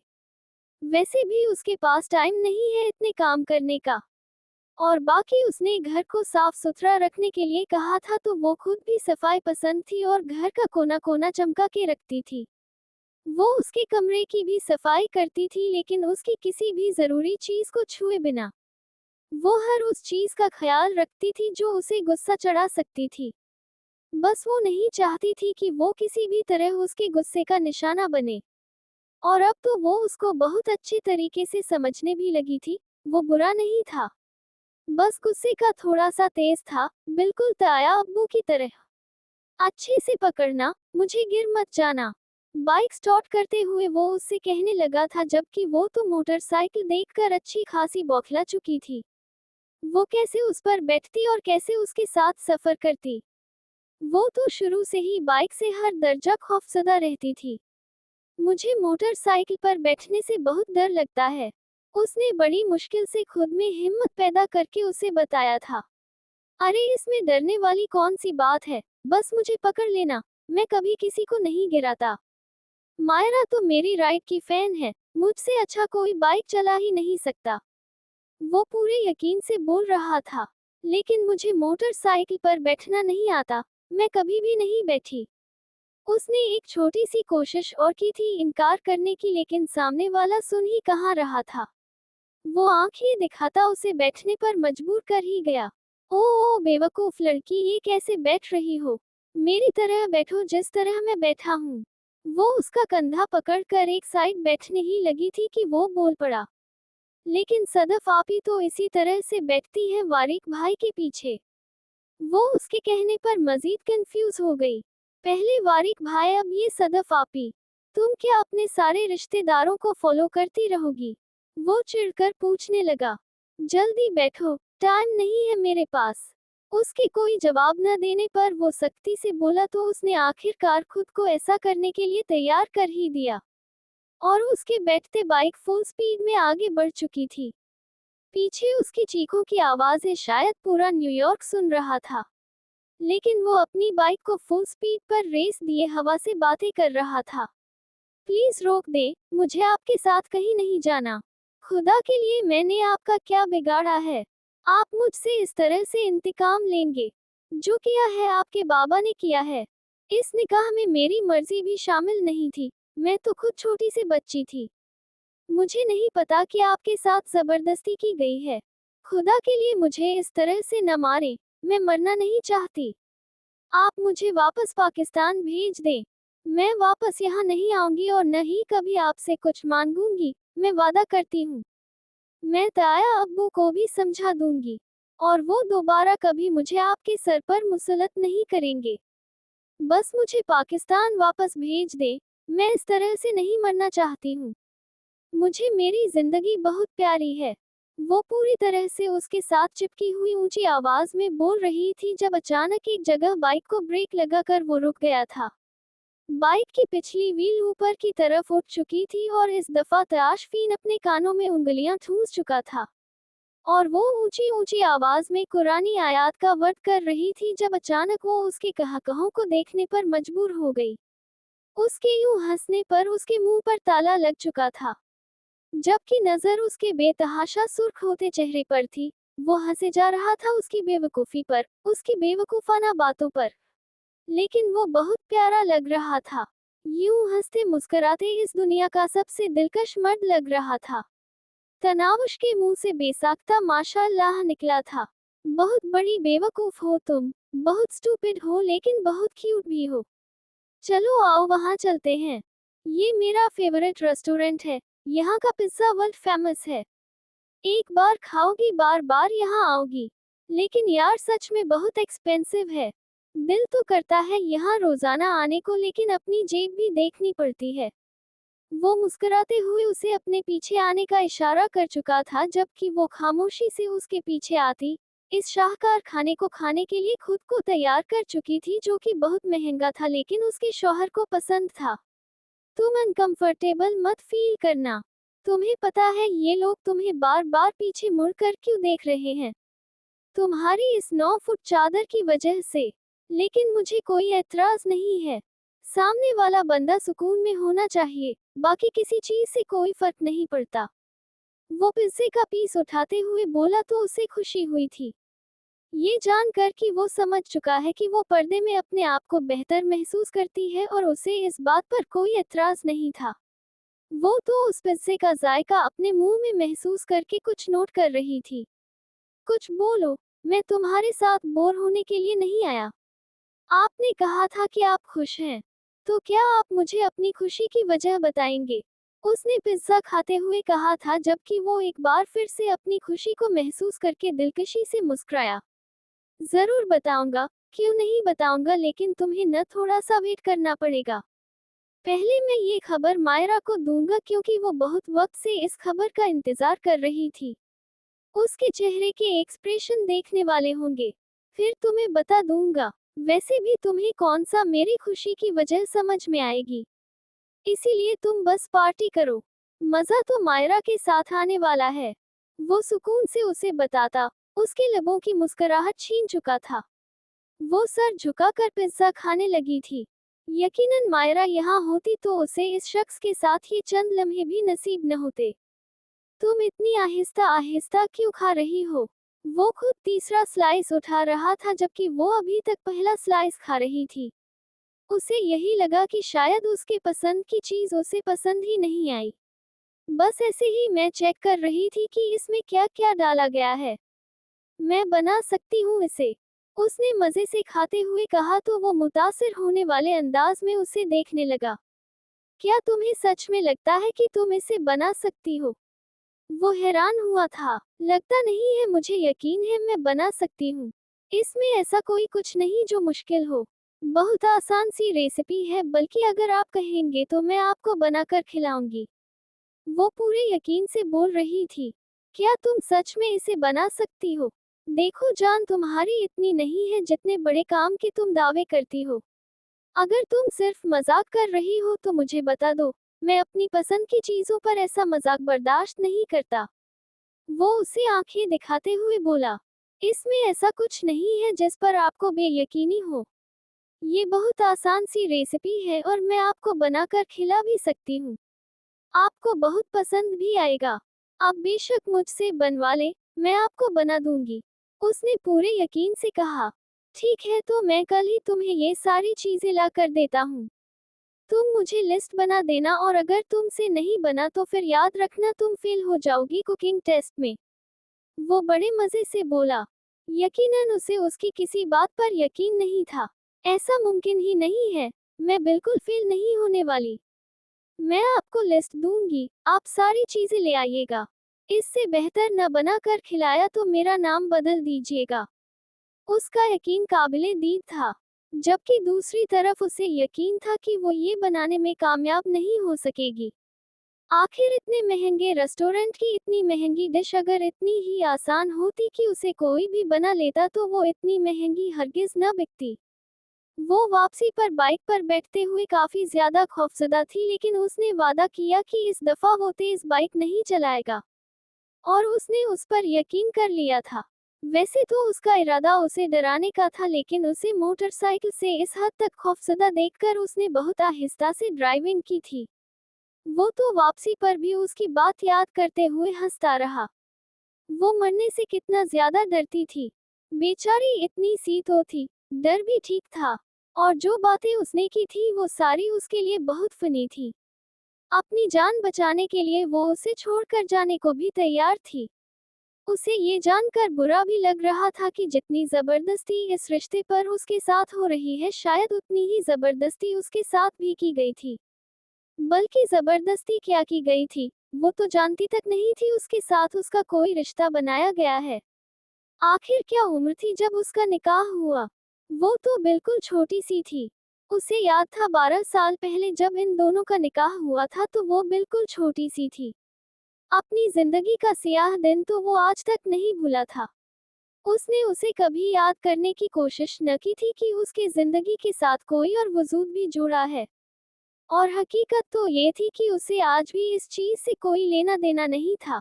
वैसे भी उसके पास टाइम नहीं है इतने काम करने का। और बाकी उसने घर को साफ सुथरा रखने के लिए कहा था, तो वो खुद भी सफाई पसंद थी और घर का कोना कोना चमका के रखती थी। वो उसके कमरे की भी सफाई करती थी, लेकिन उसकी किसी भी जरूरी चीज को छुए बिना वो हर उस चीज का ख्याल रखती थी जो उसे गुस्सा चढ़ा सकती थी। बस वो नहीं चाहती थी कि वो किसी भी तरह उसके गुस्से का निशाना बने। और अब तो वो उसको बहुत अच्छे तरीके से समझने भी लगी थी। वो बुरा नहीं था, बस गुस्से का थोड़ा सा तेज था, बिल्कुल ताया अब्बू की तरह। अच्छे से पकड़ना, मुझे गिर मत जाना। बाइक स्टार्ट करते हुए वो उससे कहने लगा था, जबकि वो तो मोटरसाइकिल देखकर अच्छी खासी बौखला चुकी थी। वो कैसे उस पर बैठती और कैसे उसके साथ सफर करती। वो तो शुरू से ही बाइक से हर दर्जा खौफजदा रहती थी। मुझे मोटरसाइकिल पर बैठने से बहुत डर लगता है, उसने बड़ी मुश्किल से खुद में हिम्मत पैदा करके उसे बताया था। अरे इसमें डरने वाली कौन सी बात है, बस मुझे पकड़ लेना, मैं कभी किसी को नहीं गिराता। मायरा तो मेरी राइड की फैन है, मुझसे अच्छा कोई बाइक चला ही नहीं सकता। वो पूरे यकीन से बोल रहा था। लेकिन मुझे मोटरसाइकिल पर बैठना नहीं आता, मैं कभी भी नहीं बैठी। उसने एक छोटी सी कोशिश और की थी इनकार करने की, लेकिन सामने वाला सुन ही कहाँ रहा था। वो आंखें दिखाता उसे बैठने पर मजबूर कर ही गया। ओ बेवकूफ लड़की, ये कैसे बैठ रही हो? मेरी तरह बैठो जिस तरह मैं बैठा हूँ। वो उसका कंधा पकड़कर एक साइड बैठने ही लगी थी कि वो बोल पड़ा, लेकिन सदफ आपी तो इसी तरह से बैठती है वारिक भाई के पीछे। वो उसके कहने पर मजीद कंफ्यूज हो गई। पहले वारिक भाई, अब ये सदफ आपी। तुम क्या अपने सारे रिश्तेदारों को फॉलो करती रहोगी? वो चिढ़कर पूछने लगा। जल्दी बैठो, टाइम नहीं है मेरे पास। उसके कोई जवाब न देने पर वो सख्ती से बोला, तो उसने आखिरकार खुद को ऐसा करने के लिए तैयार कर ही दिया। और उसके बैठते बाइक फुल स्पीड में आगे बढ़ चुकी थी। पीछे उसकी चीखों की आवाजें शायद पूरा न्यूयॉर्क सुन रहा था। लेकिन वो अपनी बाइक को फुल स्पीड पर रेस दिए हवा से बातें कर रहा था। प्लीज रोक दे, मुझे आपके साथ कहीं नहीं जाना। खुदा के लिए, मैंने आपका क्या बिगाड़ा है? आप मुझसे इस तरह से इंतकाम लेंगे? जो किया है आपके बाबा ने किया है। इस निकाह में मेरी मर्जी भी शामिल नहीं थी, मैं तो खुद छोटी सी बच्ची थी। मुझे नहीं पता कि आपके साथ जबरदस्ती की गई है। खुदा के लिए मुझे इस तरह से न मारें, मैं मरना नहीं चाहती। आप मुझे वापस पाकिस्तान भेज दें। मैं वापस यहाँ नहीं आऊंगी और न ही कभी आपसे कुछ मांगूंगी, मैं वादा करती हूँ। मैं ताया अब्बू को भी समझा दूंगी, और वो दोबारा कभी मुझे आपके सर पर मुसलत नहीं करेंगे। बस मुझे पाकिस्तान वापस भेज दे, मैं इस तरह से नहीं मरना चाहती हूँ। मुझे मेरी जिंदगी बहुत प्यारी है। वो पूरी तरह से उसके साथ चिपकी हुई ऊंची आवाज में बोल रही थी, जब अचानक एक जगह बाइक को ब्रेक लगाकर वो रुक गया था। बाइक की पिछली व्हील ऊपर की तरफ उठ चुकी थी और इस दफा तयाशफीन अपने कानों में उंगलियां ठूंस चुका था। और वो ऊंची ऊंची आवाज में कुरानी आयात का वर्द कर रही थी, जब अचानक वो उसके कहकहों को देखने पर मजबूर हो गई। उसके यूं हंसने पर उसके मुंह पर ताला लग चुका था, जबकि नजर उसके बेतहाशा सुर्ख होते चेहरे पर थी। वो हंसे जा रहा था उसकी बेवकूफी पर, उसकी बेवकूफाना बातों पर। लेकिन वो बहुत प्यारा लग रहा था। यूं हंसते मुस्कुराते इस दुनिया का सबसे दिलकश मर्द लग रहा था। तनावुश के मुंह से बेसाख्ता माशाअल्लाह निकला था। बहुत बड़ी बेवकूफ हो तुम, बहुत स्टूपिड हो, लेकिन बहुत क्यूट भी हो। चलो आओ वहां चलते हैं। ये मेरा फेवरेट रेस्टोरेंट है, यहाँ का पिज्जा वर्ल्ड फेमस है। एक बार खाओगी बार बार यहाँ आओगी। लेकिन यार सच में बहुत एक्सपेंसिव है। दिल तो करता है यहाँ रोजाना आने को, लेकिन अपनी जेब भी देखनी पड़ती है। वो मुस्कुराते हुए उसे अपने पीछे आने का इशारा कर चुका था, जबकि वो खामोशी से उसके पीछे आती, इस शाहकार खाने को खाने के लिए खुद को तैयार कर चुकी थी, जो कि बहुत महंगा था लेकिन उसके शौहर को पसंद था। तुम अनकंफर्टेबल मत फील करना। तुम्हें पता है ये लोग तुम्हें बार बार पीछे मुड़कर क्यों देख रहे हैं? तुम्हारी इस 9 फुट चादर की वजह से। लेकिन मुझे कोई एतराज नहीं है। सामने वाला बंदा सुकून में होना चाहिए, बाकी किसी चीज से कोई फर्क नहीं पड़ता। वो पिज्जे का पीस उठाते हुए बोला तो उसे खुशी हुई थी, ये जानकर कि वो समझ चुका है कि वो पर्दे में अपने आप को बेहतर महसूस करती है और उसे इस बात पर कोई एतराज नहीं था। वो तो उस पिज्जे का जायका अपने मुंह में महसूस करके कुछ नोट कर रही थी। कुछ बोलो, मैं तुम्हारे साथ बोर होने के लिए नहीं आया। आपने कहा था कि आप खुश हैं, तो क्या आप मुझे अपनी खुशी की वजह बताएंगे? उसने पिज्जा खाते हुए कहा था, जबकि वो एक बार फिर से अपनी खुशी को महसूस करके दिलकशी से मुस्कुराया। जरूर बताऊंगा, क्यों नहीं बताऊंगा, लेकिन तुम्हें न थोड़ा सा वेट करना पड़ेगा। पहले मैं ये खबर मायरा को दूंगा क्योंकि वो बहुत वक्त से इस खबर का इंतजार कर रही थी। उसके चेहरे के एक्सप्रेशन देखने वाले होंगे। फिर तुम्हें बता दूंगा। वैसे भी तुम्हें कौन सा मेरी खुशी की वजह समझ में आएगी, इसीलिए तुम बस पार्टी करो। मजा तो मायरा के साथ आने वाला है, वो सुकून से उसे बताता। उसके लबों की मुस्कुराहट छीन चुका था। वो सर झुकाकर पिज्जा खाने लगी थी। यकीनन मायरा यहाँ होती तो उसे इस शख्स के साथ ये चंद लम्हे भी नसीब न होते। तुम इतनी आहिस्ता आहिस्ता क्यों खा रही हो? वो खुद तीसरा स्लाइस उठा रहा था जबकि वो अभी तक पहला स्लाइस खा रही थी। उसे यही लगा कि शायद उसके पसंद की चीज उसे पसंद ही नहीं आई। बस ऐसे ही मैं चेक कर रही थी कि इसमें क्या क्या डाला गया है। मैं बना सकती हूँ इसे, उसने मजे से खाते हुए कहा तो वो मुतासिर होने वाले अंदाज में उसे देखने लगा। क्या तुम्हें सच में लगता है कि तुम इसे बना सकती हो? वो हैरान हुआ था। लगता नहीं है, मुझे यकीन है मैं बना सकती हूँ। इसमें ऐसा कोई कुछ नहीं जो मुश्किल हो। बहुत आसान सी रेसिपी है, बल्कि अगर आप कहेंगे तो मैं आपको बनाकर खिलाऊंगी। वो पूरे यकीन से बोल रही थी। क्या तुम सच में इसे बना सकती हो? देखो जान, तुम्हारी इतनी नहीं है जितने बड़े काम के तुम दावे करती हो। अगर तुम सिर्फ मजाक कर रही हो तो मुझे बता दो, मैं अपनी पसंद की चीजों पर ऐसा मजाक बर्दाश्त नहीं करता। वो उसे आंखें दिखाते हुए बोला, इसमें ऐसा कुछ नहीं है जिस पर आपको बेयकीनी हो। ये बहुत आसान सी रेसिपी है और मैं आपको बनाकर खिला भी सकती हूँ। आपको बहुत पसंद भी आएगा। आप बेशक मुझसे बनवा ले, मैं आपको बना दूंगी। उसने पूरे यकीन से कहा। ठीक है, तो मैं कल ही तुम्हें ये सारी चीजें ला कर देता हूँ। तुम मुझे लिस्ट बना देना और अगर तुमसे नहीं बना तो फिर याद रखना तुम फेल हो जाओगी कुकिंग टेस्ट में। वो बड़े मजे से बोला। यकीनन उसे उसकी किसी बात पर यकीन नहीं था। ऐसा मुमकिन ही नहीं है, मैं बिल्कुल फेल नहीं होने वाली। मैं आपको लिस्ट दूंगी, आप सारी चीजें ले आइएगा। इससे बेहतर न बना कर खिलाया तो मेरा नाम बदल दीजिएगा। उसका यकीन काबिले दीद था, जबकि दूसरी तरफ उसे यकीन था कि वो ये बनाने में कामयाब नहीं हो सकेगी। आखिर इतने महंगे रेस्टोरेंट की इतनी महंगी डिश अगर इतनी ही आसान होती कि उसे कोई भी बना लेता तो वो इतनी महंगी हरगिज न बिकती। वो वापसी पर बाइक पर बैठते हुए काफी ज्यादा खौफजदा थी, लेकिन उसने वादा किया कि इस दफा वो तेज बाइक नहीं चलाएगा, और उसने उस पर यकीन कर लिया था। वैसे तो उसका इरादा उसे डराने का था, लेकिन उसे मोटरसाइकिल से इस हद तक खौफजदा देखकर उसने बहुत आहिस्ता से ड्राइविंग की थी। वो तो वापसी पर भी उसकी बात याद करते हुए हंसता रहा। वो मरने से कितना ज्यादा डरती थी। बेचारी इतनी सी तो थी, डर भी ठीक था। और जो बातें उसने की थी वो सारी उसके लिए बहुत फनी थी। अपनी जान बचाने के लिए वो उसे छोड़कर जाने को भी तैयार थी। उसे ये जानकर बुरा भी लग रहा था कि जितनी जबरदस्ती इस रिश्ते पर उसके साथ हो रही है, शायद उतनी ही जबरदस्ती उसके साथ भी की गई थी। बल्कि जबरदस्ती क्या की गई थी, वो तो जानती तक नहीं थी उसके साथ उसका कोई रिश्ता बनाया गया है। आखिर क्या उम्र थी जब उसका निकाह हुआ? वो तो बिल्कुल छोटी सी थी। उसे याद था 12 साल पहले जब इन दोनों का निकाह हुआ था तो वो बिल्कुल छोटी सी थी। अपनी जिंदगी का सियाह दिन तो वो आज तक नहीं भूला था। उसने उसे कभी याद करने की कोशिश न की थी कि उसके जिंदगी के साथ कोई और वजूद भी जुड़ा है। और हकीकत तो ये थी कि उसे आज भी इस चीज से कोई लेना देना नहीं था।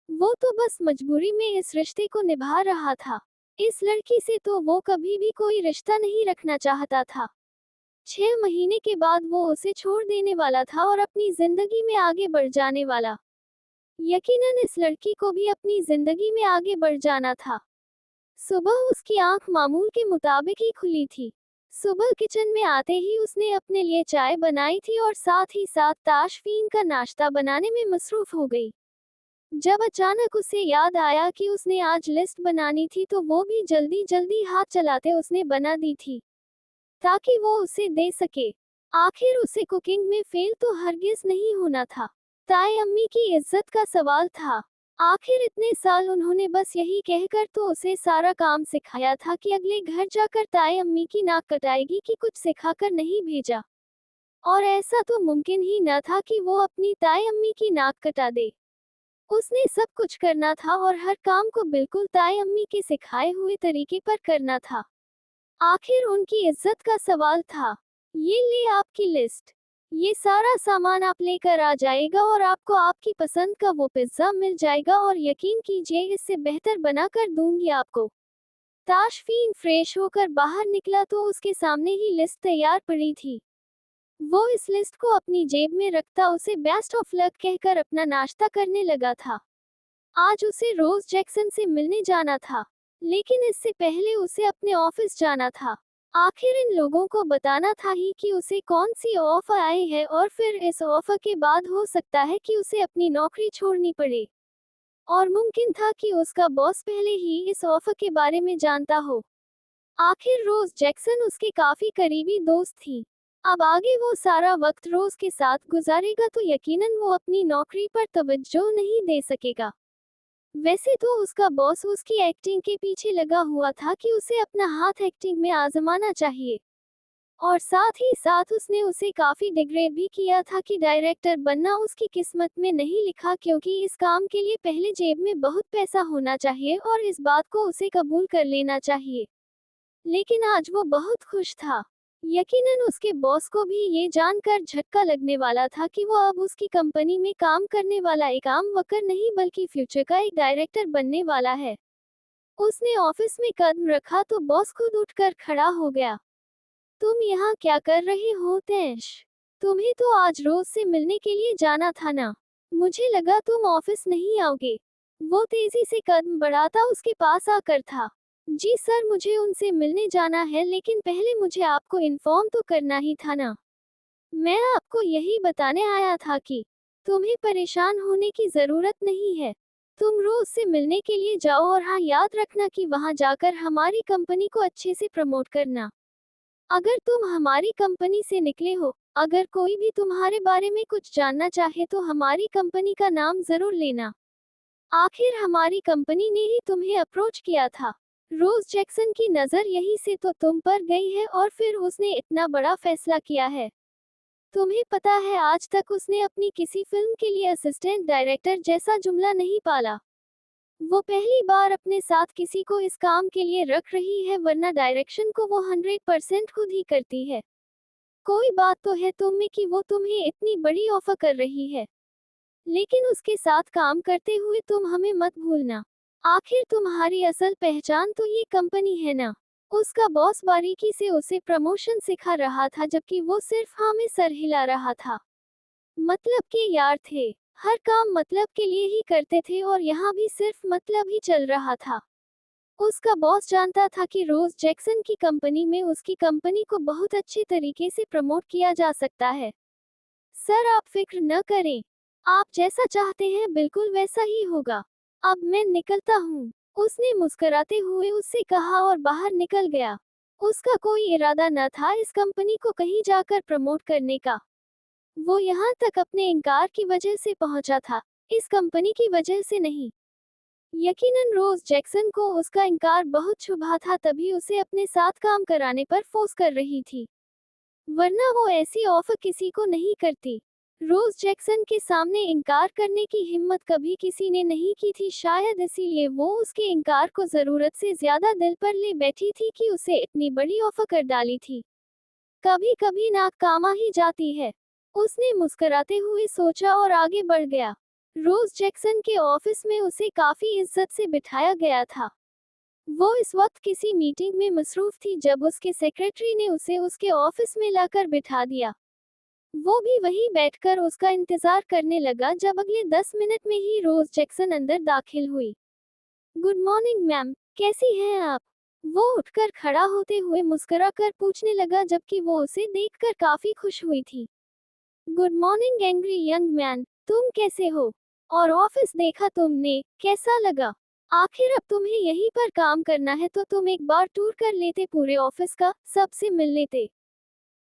वो तो बस मजबूरी में इस रिश्ते को निभा रहा था। इस लड़की से तो वो कभी भी कोई रिश्ता नहीं रखना चाहता था। 6 महीने के बाद वो उसे छोड़ देने वाला था और अपनी जिंदगी में आगे बढ़ जाने वाला। यकीनन इस लड़की को भी अपनी जिंदगी में आगे बढ़ जाना था। सुबह उसकी आंख मामूल के मुताबिक ही खुली थी। सुबह किचन में आते ही उसने अपने लिए चाय बनाई थी और साथ ही साथ ताशफीन का नाश्ता बनाने में मसरूफ हो गई। जब अचानक उसे याद आया कि उसने आज लिस्ट बनानी थी तो वो भी जल्दी जल्दी हाथ चलाते उसने बना दी थी ताकि वो उसे दे सके। आखिर उसे कुकिंग में फेल तो हरगिज नहीं होना था। ताई अम्मी की इज्जत का सवाल था। आखिर इतने साल उन्होंने बस यही कहकर तो उसे सारा काम सिखाया था कि अगले घर जाकर ताई अम्मी की नाक कटाएगी कि कुछ सिखाकर नहीं भेजा। और ऐसा तो मुमकिन ही न था कि वो अपनी ताई अम्मी की नाक कटा दे। उसने सब कुछ करना था और हर काम को बिल्कुल ताई अम्मी के सिखाए हुए तरीके पर करना था। आखिर उनकी इज्जत का सवाल था। ये ले आपकी लिस्ट। ये सारा सामान आप लेकर आ जाएगा और आपको आपकी पसंद का वो पिज्जा मिल जाएगा और यकीन कीजिए इससे बेहतर बनाकर दूंगी आपको। ताशफीन फ्रेश होकर बाहर निकला तो उसके सामने ही लिस्ट तैयार पड़ी थी। वो इस लिस्ट को अपनी जेब में रखता उसे बेस्ट ऑफ लक कहकर अपना नाश्ता करने लगा था। आज उसे रोज जैक्सन से मिलने जाना था, लेकिन इससे पहले उसे अपने ऑफिस जाना था। आखिर इन लोगों को बताना था ही कि उसे कौन सी ऑफर आई है और फिर इस ऑफर के बाद हो सकता है कि उसे अपनी नौकरी छोड़नी पड़े। और मुमकिन था कि उसका बॉस पहले ही इस ऑफर के बारे में जानता हो। आखिर रोज जैक्सन उसके काफी करीबी दोस्त थी। अब आगे वो सारा वक्त रोज के साथ गुजारेगा तो यकीनन वो अपनी नौकरी पर तवज्जो नहीं दे सकेगा। वैसे तो उसका बॉस उसकी एक्टिंग के पीछे लगा हुआ था कि उसे अपना हाथ एक्टिंग में आजमाना चाहिए। और साथ ही साथ उसने उसे काफी डिग्रेड भी किया था कि डायरेक्टर बनना उसकी किस्मत में नहीं लिखा क्योंकि इस काम के लिए पहले जेब में बहुत पैसा होना चाहिए और इस बात को उसे कबूल कर लेना चाहिए। लेकिन आज वो बहुत खुश था। यकीनन उसके बॉस को भी ये जानकर झटका लगने वाला था कि वो अब उसकी कंपनी में काम करने वाला एक आम वर्कर नहीं बल्कि फ्यूचर का एक डायरेक्टर बनने वाला है। उसने ऑफिस में कदम रखा तो बॉस खुद उठकर खड़ा हो गया। तुम यहाँ क्या कर रहे हो तेश? तुम्हें तो आज रोज से मिलने के लिए जाना था ना? मुझे लगा तुम ऑफिस नहीं आओगे। वो तेजी से कदम बढ़ाता उसके पास आकर था। जी सर, मुझे उनसे मिलने जाना है लेकिन पहले मुझे आपको इन्फॉर्म तो करना ही था ना। मैं आपको यही बताने आया था कि तुम्हें परेशान होने की जरूरत नहीं है। तुम रोज से मिलने के लिए जाओ और हाँ, याद रखना कि वहाँ जाकर हमारी कंपनी को अच्छे से प्रमोट करना। अगर तुम हमारी कंपनी से निकले हो, अगर कोई भी तुम्हारे बारे में कुछ जानना चाहे तो हमारी कंपनी का नाम जरूर लेना। आखिर हमारी कंपनी ने ही तुम्हें अप्रोच किया था। रोज जैक्सन की नजर यही से तो तुम पर गई है और फिर उसने इतना बड़ा फैसला किया है। तुम्हें पता है आज तक उसने अपनी किसी फिल्म के लिए असिस्टेंट डायरेक्टर जैसा जुमला नहीं पाला। वो पहली बार अपने साथ किसी को इस काम के लिए रख रही है वरना डायरेक्शन को वो 100% खुद ही करती है। कोई बात तो है तुम में कि वो तुम्हें इतनी बड़ी ऑफर कर रही है, लेकिन उसके साथ काम करते हुए तुम हमें मत भूलना। आखिर तुम्हारी असल पहचान तो ये कंपनी है ना। उसका बॉस बारीकी से उसे प्रमोशन सिखा रहा था जबकि वो सिर्फ हाँ में सर हिला रहा था। मतलब के यार थे, हर काम मतलब के लिए ही करते थे और यहाँ भी सिर्फ मतलब ही चल रहा था। उसका बॉस जानता था कि रोज जैक्सन की कंपनी में उसकी कंपनी को बहुत अच्छे तरीके से प्रमोट किया जा सकता है। सर आप फिक्र न करें, आप जैसा चाहते हैं बिल्कुल वैसा ही होगा। अब मैं निकलता हूँ, उसने मुस्कुराते हुए उससे कहा और बाहर निकल गया। उसका कोई इरादा न था इस कंपनी को कहीं जाकर प्रमोट करने का। वो यहाँ तक अपने इनकार की वजह से पहुंचा था, इस कंपनी की वजह से नहीं। यकीनन रोज जैक्सन को उसका इनकार बहुत चुभा था तभी उसे अपने साथ काम कराने पर फोर्स कर रही थी, वरना वो ऐसी ऑफर किसी को नहीं करती। रोज जैक्सन के सामने इनकार करने की हिम्मत कभी किसी ने नहीं की थी, शायद इसीलिए वो उसके इनकार को जरूरत से ज्यादा दिल पर ले बैठी थी कि उसे इतनी बड़ी ऑफर कर डाली थी। कभी कभी नाकामा ही जाती है, उसने मुस्कुराते हुए सोचा और आगे बढ़ गया। रोज जैक्सन के ऑफिस में उसे काफी इज्जत से बिठाया गया था। वो इस वक्त किसी मीटिंग में मसरूफ थी जब उसके सेक्रेटरी ने उसे उसके ऑफिस में लाकर बिठा दिया। वो भी वहीं बैठकर उसका इंतजार करने लगा जब अगले 10 मिनट में ही रोज जैक्सन अंदर दाखिल हुई। गुड मॉर्निंग मैम, कैसी हैं आप? वो उठकर खड़ा होते हुए मुस्कुराकर पूछने लगा जबकि वो उसे देखकर काफी खुश हुई थी। Good morning angry young man, तुम कैसे हो? और ऑफिस देखा तुमने, कैसा लगा? आखिर अब तुम्हें यहीं पर काम करना है तो तुम एक बार टूर कर लेते पूरे ऑफिस का, सबसे मिल लेते।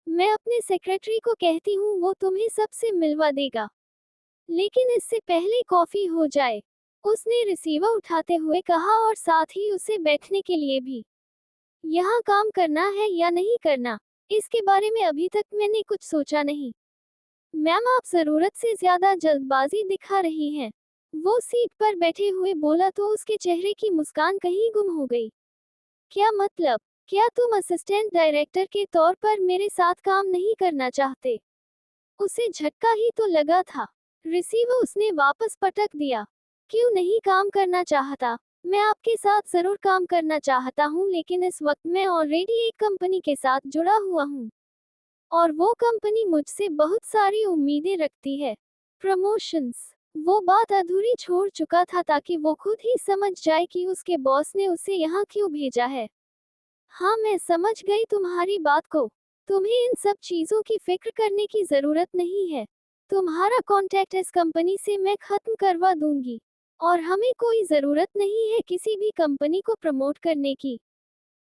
मैं अपने सेक्रेटरी को कहती हूँ वो तुम्हें सबसे मिलवा देगा। लेकिन इससे पहले कॉफी हो जाए, उसने रिसीवर उठाते हुए कहा और साथ ही उसे बैठने के लिए भी। यहाँ काम करना है या नहीं करना, इसके बारे में अभी तक मैंने कुछ सोचा नहीं। मैम आप जरूरत से ज्यादा जल्दबाजी दिखा रही हैं। वो सीट पर बैठे हुए बोला तो उसके चेहरे की मुस्कान कहीं गुम हो गई। क्या मतलब? क्या तुम असिस्टेंट डायरेक्टर के तौर पर मेरे साथ काम नहीं करना चाहते? उसे झटका ही तो लगा था। रिसीवर उसने वापस पटक दिया। क्यों नहीं काम करना चाहता? मैं आपके साथ जरूर काम करना चाहता हूँ लेकिन इस वक्त मैं ऑलरेडी एक कंपनी के साथ जुड़ा हुआ हूँ। और वो कंपनी मुझसे बहुत सारी उम्मीदें रखती है। प्रमोशंस। वो बात अधूरी छोड़ चुका था ताकि वो खुद ही समझ जाए कि उसके बॉस ने उसे यहाँ क्यों भेजा है। हाँ मैं समझ गई तुम्हारी बात को। तुम्हें इन सब चीजों की फिक्र करने की जरूरत नहीं है। तुम्हारा कॉन्टैक्ट इस कंपनी से मैं खत्म करवा दूंगी। और हमें कोई जरूरत नहीं है किसी भी कंपनी को प्रमोट करने की।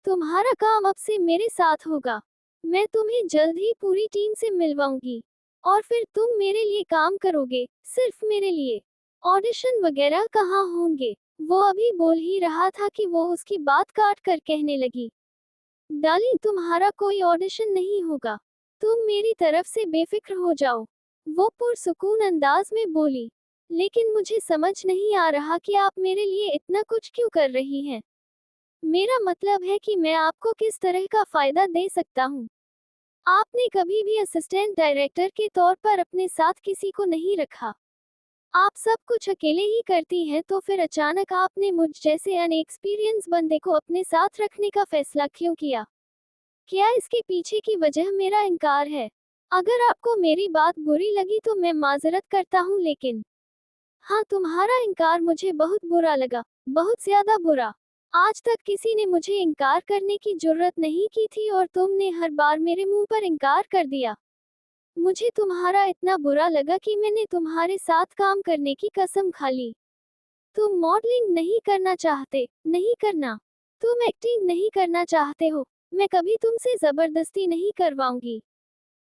तुम्हारा काम अब से मेरे साथ होगा। मैं तुम्हें जल्द ही पूरी टीम से मिलवाऊंगी। और फिर तुम मेरे लिए काम करोगे, सिर्फ मेरे लिए। ऑडिशन वगैरह कहाँ होंगे? वो अभी बोल ही रहा था कि वो उसकी बात काट कर कहने लगी। डार्लिंग तुम्हारा कोई ऑडिशन नहीं होगा। तुम मेरी तरफ से बेफिक्र हो जाओ। वो पुरसुकून अंदाज में बोली। लेकिन मुझे समझ नहीं आ रहा कि आप मेरे लिए इतना कुछ क्यों कर रही हैं। मेरा मतलब है कि मैं आपको किस तरह का फायदा दे सकता हूँ। आपने कभी भी असिस्टेंट डायरेक्टर के तौर पर अपने साथ किसी को नहीं रखा। आप सब कुछ अकेले ही करती हैं तो फिर अचानक आपने मुझ जैसे अनएक्सपीरियंस बंदे को अपने साथ रखने का फैसला क्यों किया? क्या इसके पीछे की वजह मेरा इनकार है? अगर आपको मेरी बात बुरी लगी तो मैं माजरत करता हूँ लेकिन हाँ तुम्हारा इनकार मुझे बहुत बुरा लगा, बहुत ज्यादा बुरा। आज तक किसी ने मुझे इनकार करने की जुर्रत नहीं की थी और तुमने हर बार मेरे मुंह पर इनकार कर दिया। मुझे तुम्हारा इतना बुरा लगा कि मैंने तुम्हारे साथ काम करने की कसम खा ली। तुम मॉडलिंग नहीं करना चाहते, नहीं करना। तुम एक्टिंग नहीं करना चाहते हो, मैं कभी तुमसे जबरदस्ती नहीं करवाऊंगी।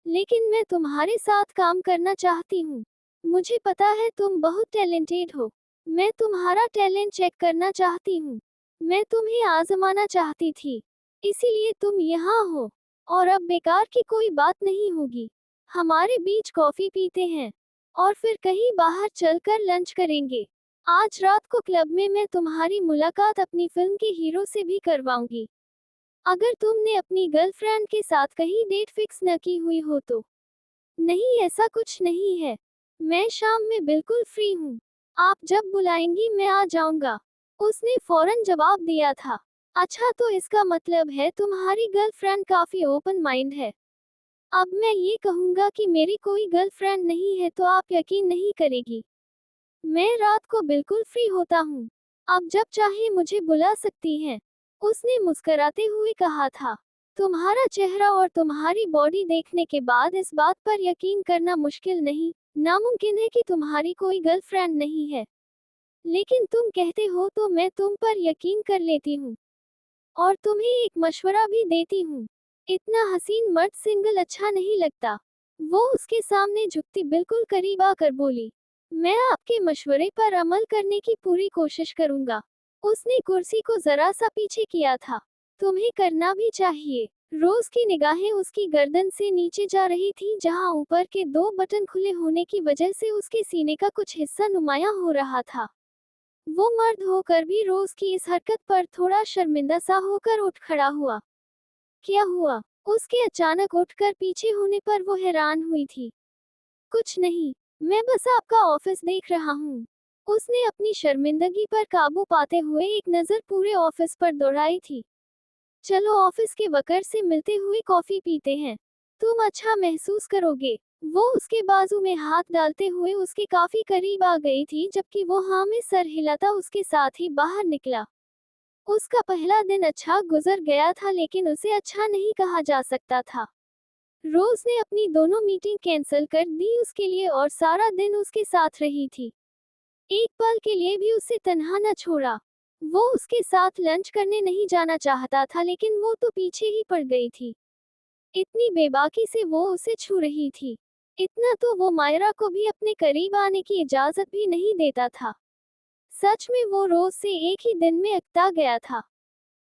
लेकिन मैं तुम्हारे साथ काम करना चाहती हूँ। मुझे पता है तुम बहुत टैलेंटेड हो। मैं तुम्हारा टैलेंट चेक करना चाहती हूँ। मैं तुम्हें आजमाना चाहती थी। इसीलिए तुम यहाँ हो। और अब बेकार की कोई बात नहीं होगी। हमारे बीच कॉफी पीते हैं। और फिर कहीं बाहर चलकर लंच करेंगे। आज रात को क्लब में मैं तुम्हारी मुलाकात अपनी फिल्म के हीरो से भी करवाऊंगी। अगर तुमने अपनी गर्लफ्रेंड के साथ कहीं डेट फिक्स न की हुई हो तो। नहीं ऐसा कुछ नहीं है। मैं शाम में बिल्कुल फ्री हूँ। आप जब बुलाएंगी मैं आ जाऊंगा। उसने फौरन जवाब दिया था। अच्छा तो इसका मतलब है तुम्हारी गर्लफ्रेंड काफी ओपन माइंड है। अब मैं ये कहूँगा कि मेरी कोई गर्लफ्रेंड नहीं है तो आप यकीन नहीं करेगी। मैं रात को बिल्कुल फ्री होता हूँ। अब जब चाहे मुझे बुला सकती हैं। उसने मुस्कुराते हुए कहा था। तुम्हारा चेहरा और तुम्हारी बॉडी देखने के बाद इस बात पर यकीन करना मुश्किल नहीं, नामुमकिन है कि तुम्हारी कोई गर्लफ्रेंड नहीं है। लेकिन तुम कहते हो तो मैं तुम पर यकीन कर लेती हूँ। और तुम्हें एक मशवरा भी देती हूँ। इतना हसीन मर्द सिंगल अच्छा नहीं लगता। वो उसके सामने झुकती बिल्कुल करीब आकर बोली। मैं आपके मशवरे पर अमल करने की पूरी कोशिश करूंगा। उसने कुर्सी को जरा सा पीछे किया था। तुम्हें करना भी चाहिए। रोज की निगाहें उसकी गर्दन से नीचे जा रही थी जहां ऊपर के दो बटन खुले होने की वजह से उसके सीने का कुछ हिस्सा नुमाया हो रहा था। वो मर्द होकर भी रोज की इस हरकत पर थोड़ा शर्मिंदा सा होकर उठ खड़ा हुआ। क्या हुआ? उसके अचानक उठकर पीछे होने पर वो हैरान हुई थी। कुछ नहीं, मैं बस आपका ऑफिस देख रहा हूँ। उसने अपनी शर्मिंदगी पर काबू पाते हुए एक नज़र पूरे ऑफिस पर दौड़ाई थी। चलो ऑफिस के वर्कर से मिलते हुए कॉफी पीते हैं, तुम अच्छा महसूस करोगे। वो उसके बाजू में हाथ डालते हुए उसके काफी करीब आ गई थी, जबकि वो हाँ में सर हिलाता उसके साथ ही बाहर निकला। उसका पहला दिन अच्छा गुजर गया था, लेकिन उसे अच्छा नहीं कहा जा सकता था। रोज ने अपनी दोनों मीटिंग कैंसिल कर दी उसके लिए और सारा दिन उसके साथ रही थी। एक पल के लिए भी उसे तन्हा न छोड़ा। वो उसके साथ लंच करने नहीं जाना चाहता था, लेकिन वो तो पीछे ही पड़ गई थी। इतनी बेबाकी से वो उसे छू रही थी। इतना तो वो मायरा को भी अपने करीब आने की इजाजत भी नहीं देता था। सच में वो रोज से एक ही दिन में अकता गया था।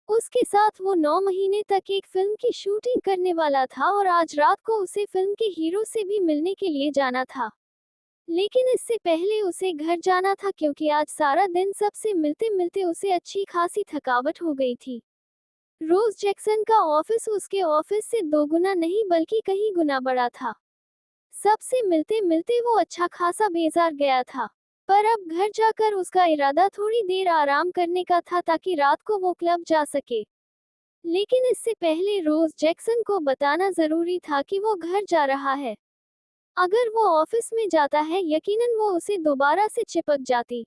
उसके साथ वो 9 महीने तक एक फिल्म की शूटिंग करने वाला था और आज रात को उसे फिल्म के हीरो से भी मिलने के लिए जाना था। लेकिन इससे पहले उसे घर जाना था, क्योंकि आज सारा दिन सबसे मिलते मिलते उसे अच्छी खासी थकावट हो गई थी। रोज जैक्सन का ऑफिस उसके ऑफिस से 2 गुना नहीं बल्कि कहीं गुना बड़ा था। सबसे मिलते मिलते वो अच्छा खासा बेजार गया था। पर अब घर जाकर उसका इरादा थोड़ी देर आराम करने का था, ताकि रात को वो क्लब जा सके। लेकिन इससे पहले रोज जैक्सन को बताना जरूरी था कि वो घर जा रहा है। अगर वो ऑफिस में जाता है, यकीनन वो उसे दोबारा से चिपक जाती।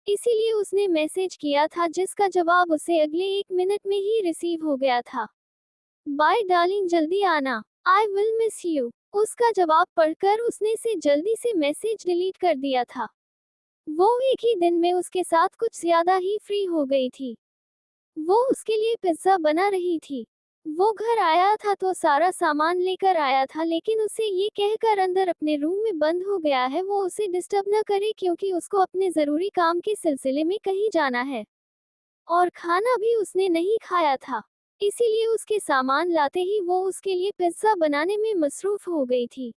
इसीलिए उसने मैसेज किया था, जिसका जवाब उसे अगले 1 मिनट में ही रिसीव हो गया था। बाय डार्लिंग, जल्दी आना, आई विल मिस यू। उसका जवाब पढ़कर उसने से जल्दी से मैसेज डिलीट कर दिया था। वो एक ही दिन में उसके साथ कुछ ज्यादा ही फ्री हो गई थी। वो उसके लिए पिज्जा बना रही थी। वो घर आया था तो सारा सामान लेकर आया था, लेकिन उसे ये कहकर अंदर अपने रूम में बंद हो गया है वो उसे डिस्टर्ब न करे, क्योंकि उसको अपने जरूरी काम के सिलसिले में कहीं जाना है। और खाना भी उसने नहीं खाया था, इसीलिए उसके सामान लाते ही वो उसके लिए पिज्जा बनाने में मसरूफ हो गई थी।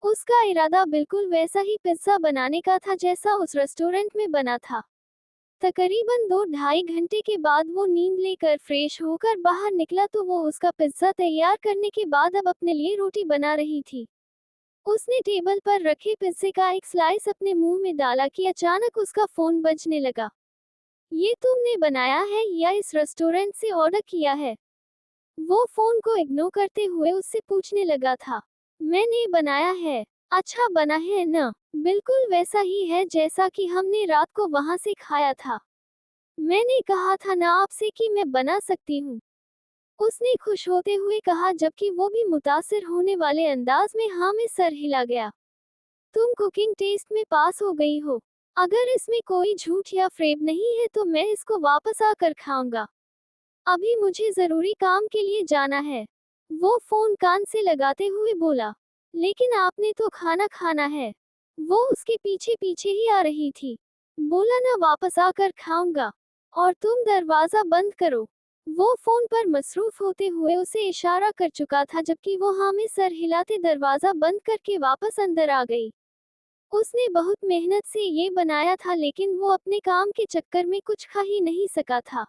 उसका इरादा बिल्कुल वैसा ही पिज्जा बनाने का था जैसा उस रेस्टोरेंट में बना था। तकरीबन 2-2.5 घंटे के बाद वो नींद लेकर फ्रेश होकर बाहर निकला तो वो उसका पिज्जा तैयार करने के बाद अब अपने लिए रोटी बना रही थी। उसने टेबल पर रखे पिज्जे का एक स्लाइस अपने मुंह में डाला कि अचानक उसका फोन बजने लगा। ये तुमने बनाया है या इस रेस्टोरेंट से ऑर्डर किया है? वो फोन को इग्नोर करते हुए उससे पूछने लगा था। मैंने बनाया है। अच्छा बना है न? बिल्कुल वैसा ही है जैसा कि हमने रात को वहां से खाया था। मैंने कहा था ना आपसे कि मैं बना सकती हूँ। उसने खुश होते हुए कहा, जबकि वो भी मुतासिर होने वाले अंदाज में हाँ में सर हिला गया। तुम कुकिंग टेस्ट में पास हो गई हो। अगर इसमें कोई झूठ या फ्रेब नहीं है तो मैं इसको वापस आकर खाऊंगा। अभी मुझे जरूरी काम के लिए जाना है। वो फोन कान से लगाते हुए बोला। लेकिन आपने तो खाना खाना है। वो उसके पीछे पीछे ही आ रही थी। बोला ना वापस आकर खाऊंगा। और तुम दरवाजा बंद करो। वो फोन पर मसरूफ होते हुए उसे इशारा कर चुका था, जबकि वो हाँ में सर हिलाते दरवाजा बंद करके वापस अंदर आ गई। उसने बहुत मेहनत से ये बनाया था, लेकिन वो अपने काम के चक्कर में कुछ खा ही नहीं सका था।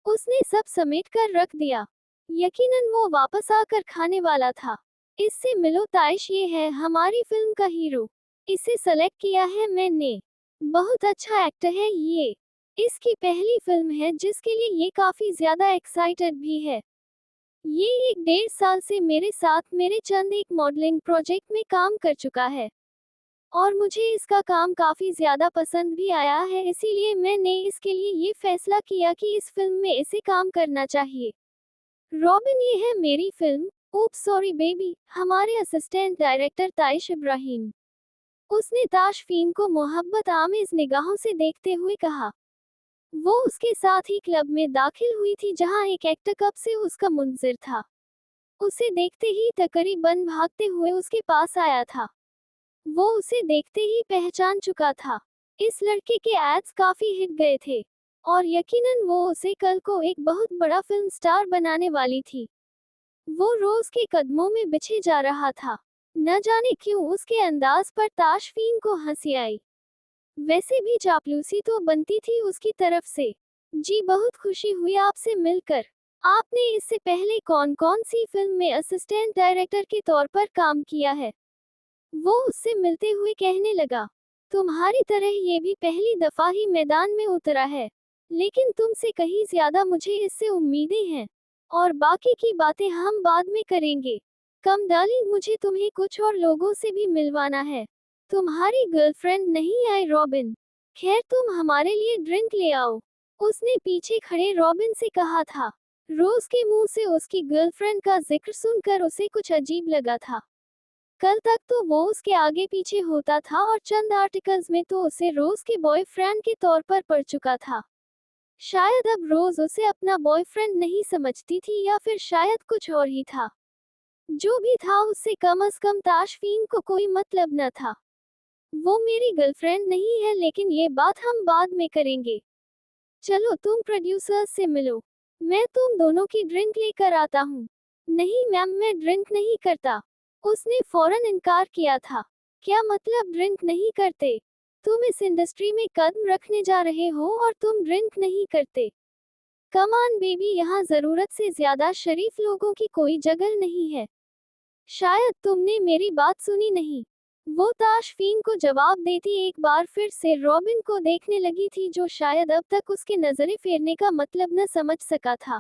उसने सब समेट कर रख दिया। यकीनन वो वापस आकर खाने वाला था। इससे मिलो ताइश, ये है हमारी फिल्म का हीरो। इसे सेलेक्ट किया है मैंने। बहुत अच्छा एक्टर है ये। इसकी पहली फिल्म है जिसके लिए ये काफी ज्यादा एक्साइटेड भी है। ये 1-1.5 साल से मेरे साथ मेरे चंद एक मॉडलिंग प्रोजेक्ट में काम कर चुका है और मुझे इसका काम काफी ज्यादा पसंद भी आया है, इसीलिए मैंने इसके लिए ये फैसला किया कि इस फिल्म में इसे काम करना चाहिए। रॉबिन, ये है मेरी फिल्म oops सॉरी बेबी, हमारे असिस्टेंट डायरेक्टर ताइश इब्राहिम। उसने ताशफीन को मोहब्बत आमेज निगाहों से देखते हुए कहा। वो उसके साथ ही क्लब में दाखिल हुई थी जहां एक एक्टर कब से उसका मुंतजिर था। उसे देखते ही तकरीबन भागते हुए उसके पास आया था। वो उसे देखते ही पहचान चुका था। इस लड़के के एड्स काफी हिट गए थे और यकीनन वो उसे कल को एक बहुत बड़ा फिल्म स्टार बनाने वाली थी। वो रोज के कदमों में बिछे जा रहा था। न जाने क्यों उसके अंदाज पर ताशफीन को हंसी आई। वैसे भी चापलूसी तो बनती थी उसकी तरफ से। जी, बहुत खुशी हुई आपसे मिलकर। आपने इससे पहले कौन कौन सी फिल्म में असिस्टेंट डायरेक्टर के तौर पर काम किया है? वो उससे मिलते हुए कहने लगा। तुम्हारी तरह ये भी पहली दफा ही मैदान में उतरा है, लेकिन तुमसे कहीं ज्यादा मुझे इससे उम्मीदें हैं, और बाकी की बातें हम बाद में करेंगे। कम डार्लिंग, मुझे तुम्हें कुछ और लोगों से भी मिलवाना है। तुम्हारी गर्लफ्रेंड नहीं आई रॉबिन? खैर, तुम हमारे लिए ड्रिंक ले आओ, उसने पीछे खड़े रॉबिन से कहा था। रोज के मुंह से उसकी गर्लफ्रेंड का जिक्र सुनकर उसे कुछ अजीब लगा था। कल तक तो वो उसके आगे पीछे होता था और चंद आर्टिकल्स में तो उसे रोज के बॉयफ्रेंड के तौर पर पड़ चुका था। शायद अब रोज उसे अपना बॉयफ्रेंड नहीं समझती थी, या फिर शायद कुछ और ही था। जो भी था, उससे कम से कम ताशफीन को कोई मतलब न था। वो मेरी गर्लफ्रेंड नहीं है, लेकिन ये बात हम बाद में करेंगे। चलो, तुम प्रोड्यूसर्स से मिलो, मैं तुम दोनों की ड्रिंक लेकर आता हूँ। नहीं मैम, मैं ड्रिंक नहीं करता, उसने फौरन इनकार किया था। क्या मतलब ड्रिंक नहीं करते? तुम इस इंडस्ट्री में कदम रखने जा रहे हो और तुम ड्रिंक नहीं करते? कम ऑन बेबी, यहाँ जरूरत से ज्यादा शरीफ लोगों की कोई जगह नहीं है। शायद तुमने मेरी बात सुनी नहीं, वो ताशफीन को जवाब देती एक बार फिर से रॉबिन को देखने लगी थी, जो शायद अब तक उसके नजरें फेरने का मतलब न समझ सका था।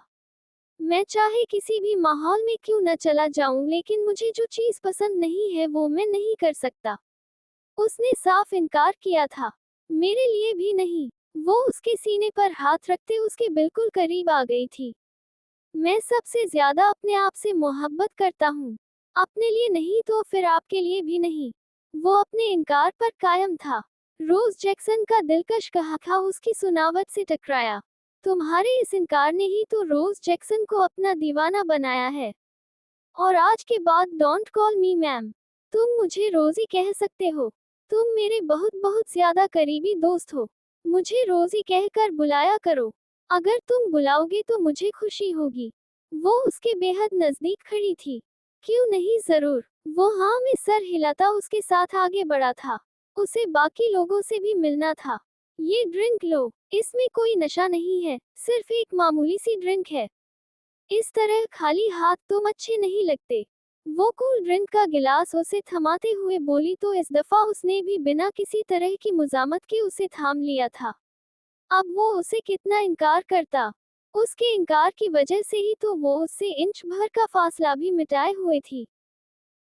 मैं चाहे किसी भी माहौल में क्यों न चला जाऊं, लेकिन मुझे जो चीज पसंद नहीं है वो मैं नहीं कर सकता, उसने साफ इनकार किया था। मेरे लिए भी नहीं। वो उसके सीने पर हाथ रखते उसके बिल्कुल करीब आ गई थी। मैं सबसे ज्यादा अपने आप से मोहब्बत करता हूँ, अपने लिए नहीं तो फिर आपके लिए भी नहीं। वो अपने इनकार पर कायम था। रोज जैक्सन का दिलकश कहा उसकी सुनावट से टकराया। तुम्हारे इस इनकार ने ही तो रोज जैक्सन को अपना दीवाना बनाया है। और आज के बाद डोंट कॉल मी मैम, तुम मुझे रोजी कह सकते हो। तुम मेरे बहुत बहुत ज्यादा करीबी दोस्त हो, मुझे रोजी कहकर बुलाया करो। अगर तुम बुलाओगे तो मुझे खुशी होगी। वो उसके बेहद नजदीक खड़ी थी। क्यों नहीं, जरूर। वो हाँ में सर हिलाता उसके साथ आगे बढ़ा था। उसे बाकी लोगों से भी मिलना था। ये ड्रिंक लो, इसमें कोई नशा नहीं है, सिर्फ एक मामूली सी ड्रिंक है। इस तरह खाली हाथ तुम अच्छे नहीं लगते। वो कूल ड्रिंक का गिलास उसे थमाते हुए बोली, तो इस दफा उसने भी बिना किसी तरह की मुजामत के उसे थाम लिया था। अब वो उसे कितना इनकार करता, उसके इनकार की वजह से ही तो वो उससे इंच भर का फासला भी मिटाए हुए थी।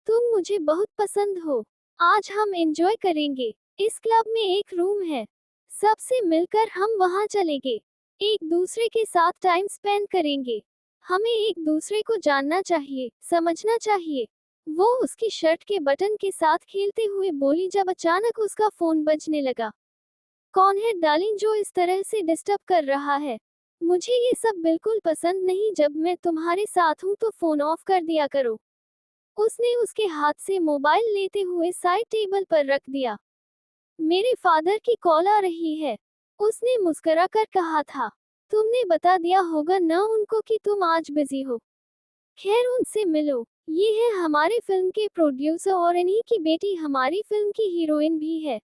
तुम मुझे बहुत पसंद हो, आज हम एंजॉय करेंगे। इस क्लब में एक रूम है, सबसे मिलकर हम वहां चलेंगे, एक दूसरे के साथ टाइम स्पेंड करेंगे। हमें एक दूसरे को जानना चाहिए, समझना चाहिए। वो उसकी शर्ट के बटन के साथ खेलते हुए बोली, जब अचानक उसका फोन बजने लगा। कौन है डार्लिंग जो इस तरह से डिस्टर्ब कर रहा है? मुझे ये सब बिल्कुल पसंद नहीं, जब मैं तुम्हारे साथ हूँ तो फोन ऑफ कर दिया करो। उसने उसके हाथ से मोबाइल लेते हुए साइड टेबल पर रख दिया। मेरे फादर की कॉल आ रही है, उसने मुस्कुराकर कहा था। तुमने बता दिया होगा न उनको कि तुम आज बिजी हो? खैर, उनसे मिलो। ये है हमारे फिल्म के प्रोड्यूसर और इन्हीं की बेटी हमारी फिल्म की हीरोइन भी है।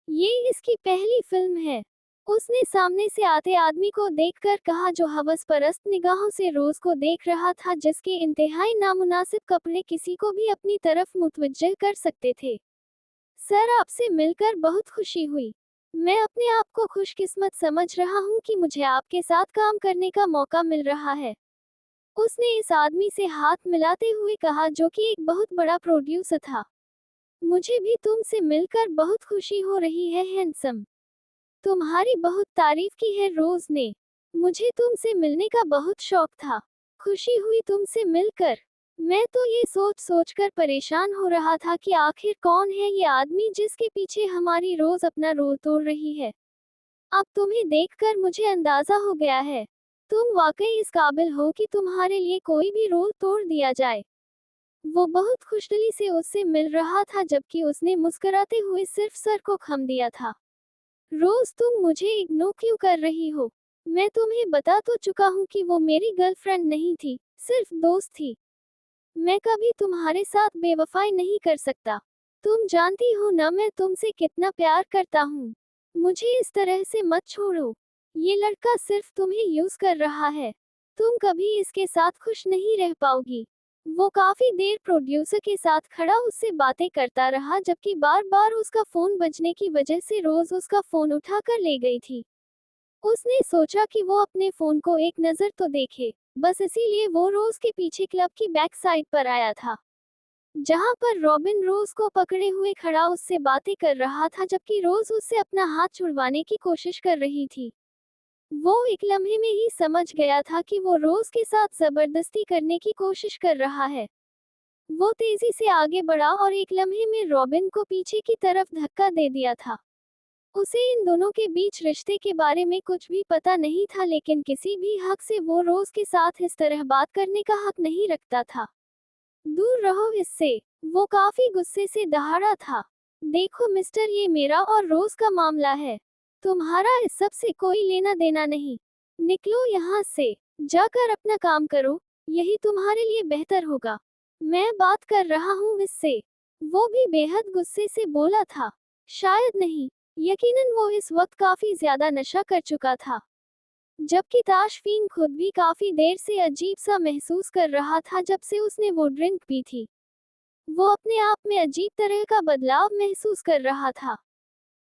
ये इसकी पहली फिल्म है, उसने सामने से आते आदमी को देखकर कहा, जो हवसपरस्त निगाहों से रोज को देख रहा था, जिसके इंतहाई नामुनासिब कपड़े किसी को भी अपनी तरफ मुतवज्जह कर सकते थे। सर, आपसे मिलकर बहुत खुशी हुई। मैं अपने आप को खुशकिस्मत समझ रहा हूँ कि मुझे आपके साथ काम करने का मौका मिल रहा है, उसने इस आदमी से हाथ मिलाते हुए कहा, जो कि एक बहुत बड़ा प्रोड्यूसर था। मुझे भी तुमसे मिलकर बहुत खुशी हो रही है हैंडसम। तुम्हारी बहुत तारीफ की है रोज ने। मुझे तुमसे मिलने का बहुत शौक था। खुशी हुई तुमसे मिलकर। मैं तो ये सोच सोचकर परेशान हो रहा था कि आखिर कौन है ये आदमी जिसके पीछे हमारी रोज अपना रोल तोड़ रही है। अब तुम्हें देखकर मुझे अंदाजा हो गया है। तुम वाकई इस काबिल हो कि तुम्हारे लिए कोई भी रोल तोड़ दिया जाए। वो बहुत खुशदिली से उससे मिल रहा था, जबकि उसने मुस्कुराते हुए सिर्फ सर को खम दिया था। रोज, तुम मुझे इग्नोर क्यों कर रही हो? मैं तुम्हें बता तो चुका हूँ कि वो मेरी गर्लफ्रेंड नहीं थी, सिर्फ दोस्त थी। मैं कभी तुम्हारे साथ बेवफाई नहीं कर सकता। तुम जानती हो ना मैं तुमसे कितना प्यार करता हूँ। मुझे इस तरह से मत छोड़ो। ये लड़का सिर्फ तुम्हें यूज कर रहा है। तुम कभी इसके साथ खुश नहीं रह पाओगी। वो काफी देर प्रोड्यूसर के साथ खड़ा उससे बातें करता रहा, जबकि बार बार उसका फोन बजने की वजह से रोज उसका फोन उठाकर ले गई थी। उसने सोचा कि वो अपने फोन को एक नजर तो देखे, बस इसीलिए वो रोज के पीछे क्लब की बैक साइड पर आया था, जहां पर रॉबिन रोज को पकड़े हुए खड़ा उससे बातें कर रहा था, जबकि रोज उससे अपना हाथ छुड़वाने की कोशिश कर रही थी। वो एक लम्हे में ही समझ गया था कि वो रोज के साथ जबरदस्ती करने की कोशिश कर रहा है। वो तेजी से आगे बढ़ा और एक लम्हे में रॉबिन को पीछे की तरफ धक्का दे दिया था। उसे इन दोनों के बीच रिश्ते के बारे में कुछ भी पता नहीं था, लेकिन किसी भी हक से वो रोज के साथ इस तरह बात करने का हक नहीं रखता था। दूर रहो इससे, वो काफी गुस्से से दहाड़ा था। देखो मिस्टर, ये मेरा और रोज का मामला है। तुम्हारा इस सब से कोई लेना देना नहीं। निकलो यहाँ से, जाकर अपना काम करो, यही तुम्हारे लिए बेहतर होगा। मैं बात कर रहा हूँ इससे। वो भी बेहद गुस्से से बोला था। शायद नहीं, यकीनन वो इस वक्त काफी ज्यादा नशा कर चुका था, जबकि ताशफीन खुद भी काफी देर से अजीब सा महसूस कर रहा था जब से उसने वो ड्रिंक पी थी। वो अपने आप में अजीब तरह का बदलाव महसूस कर रहा था।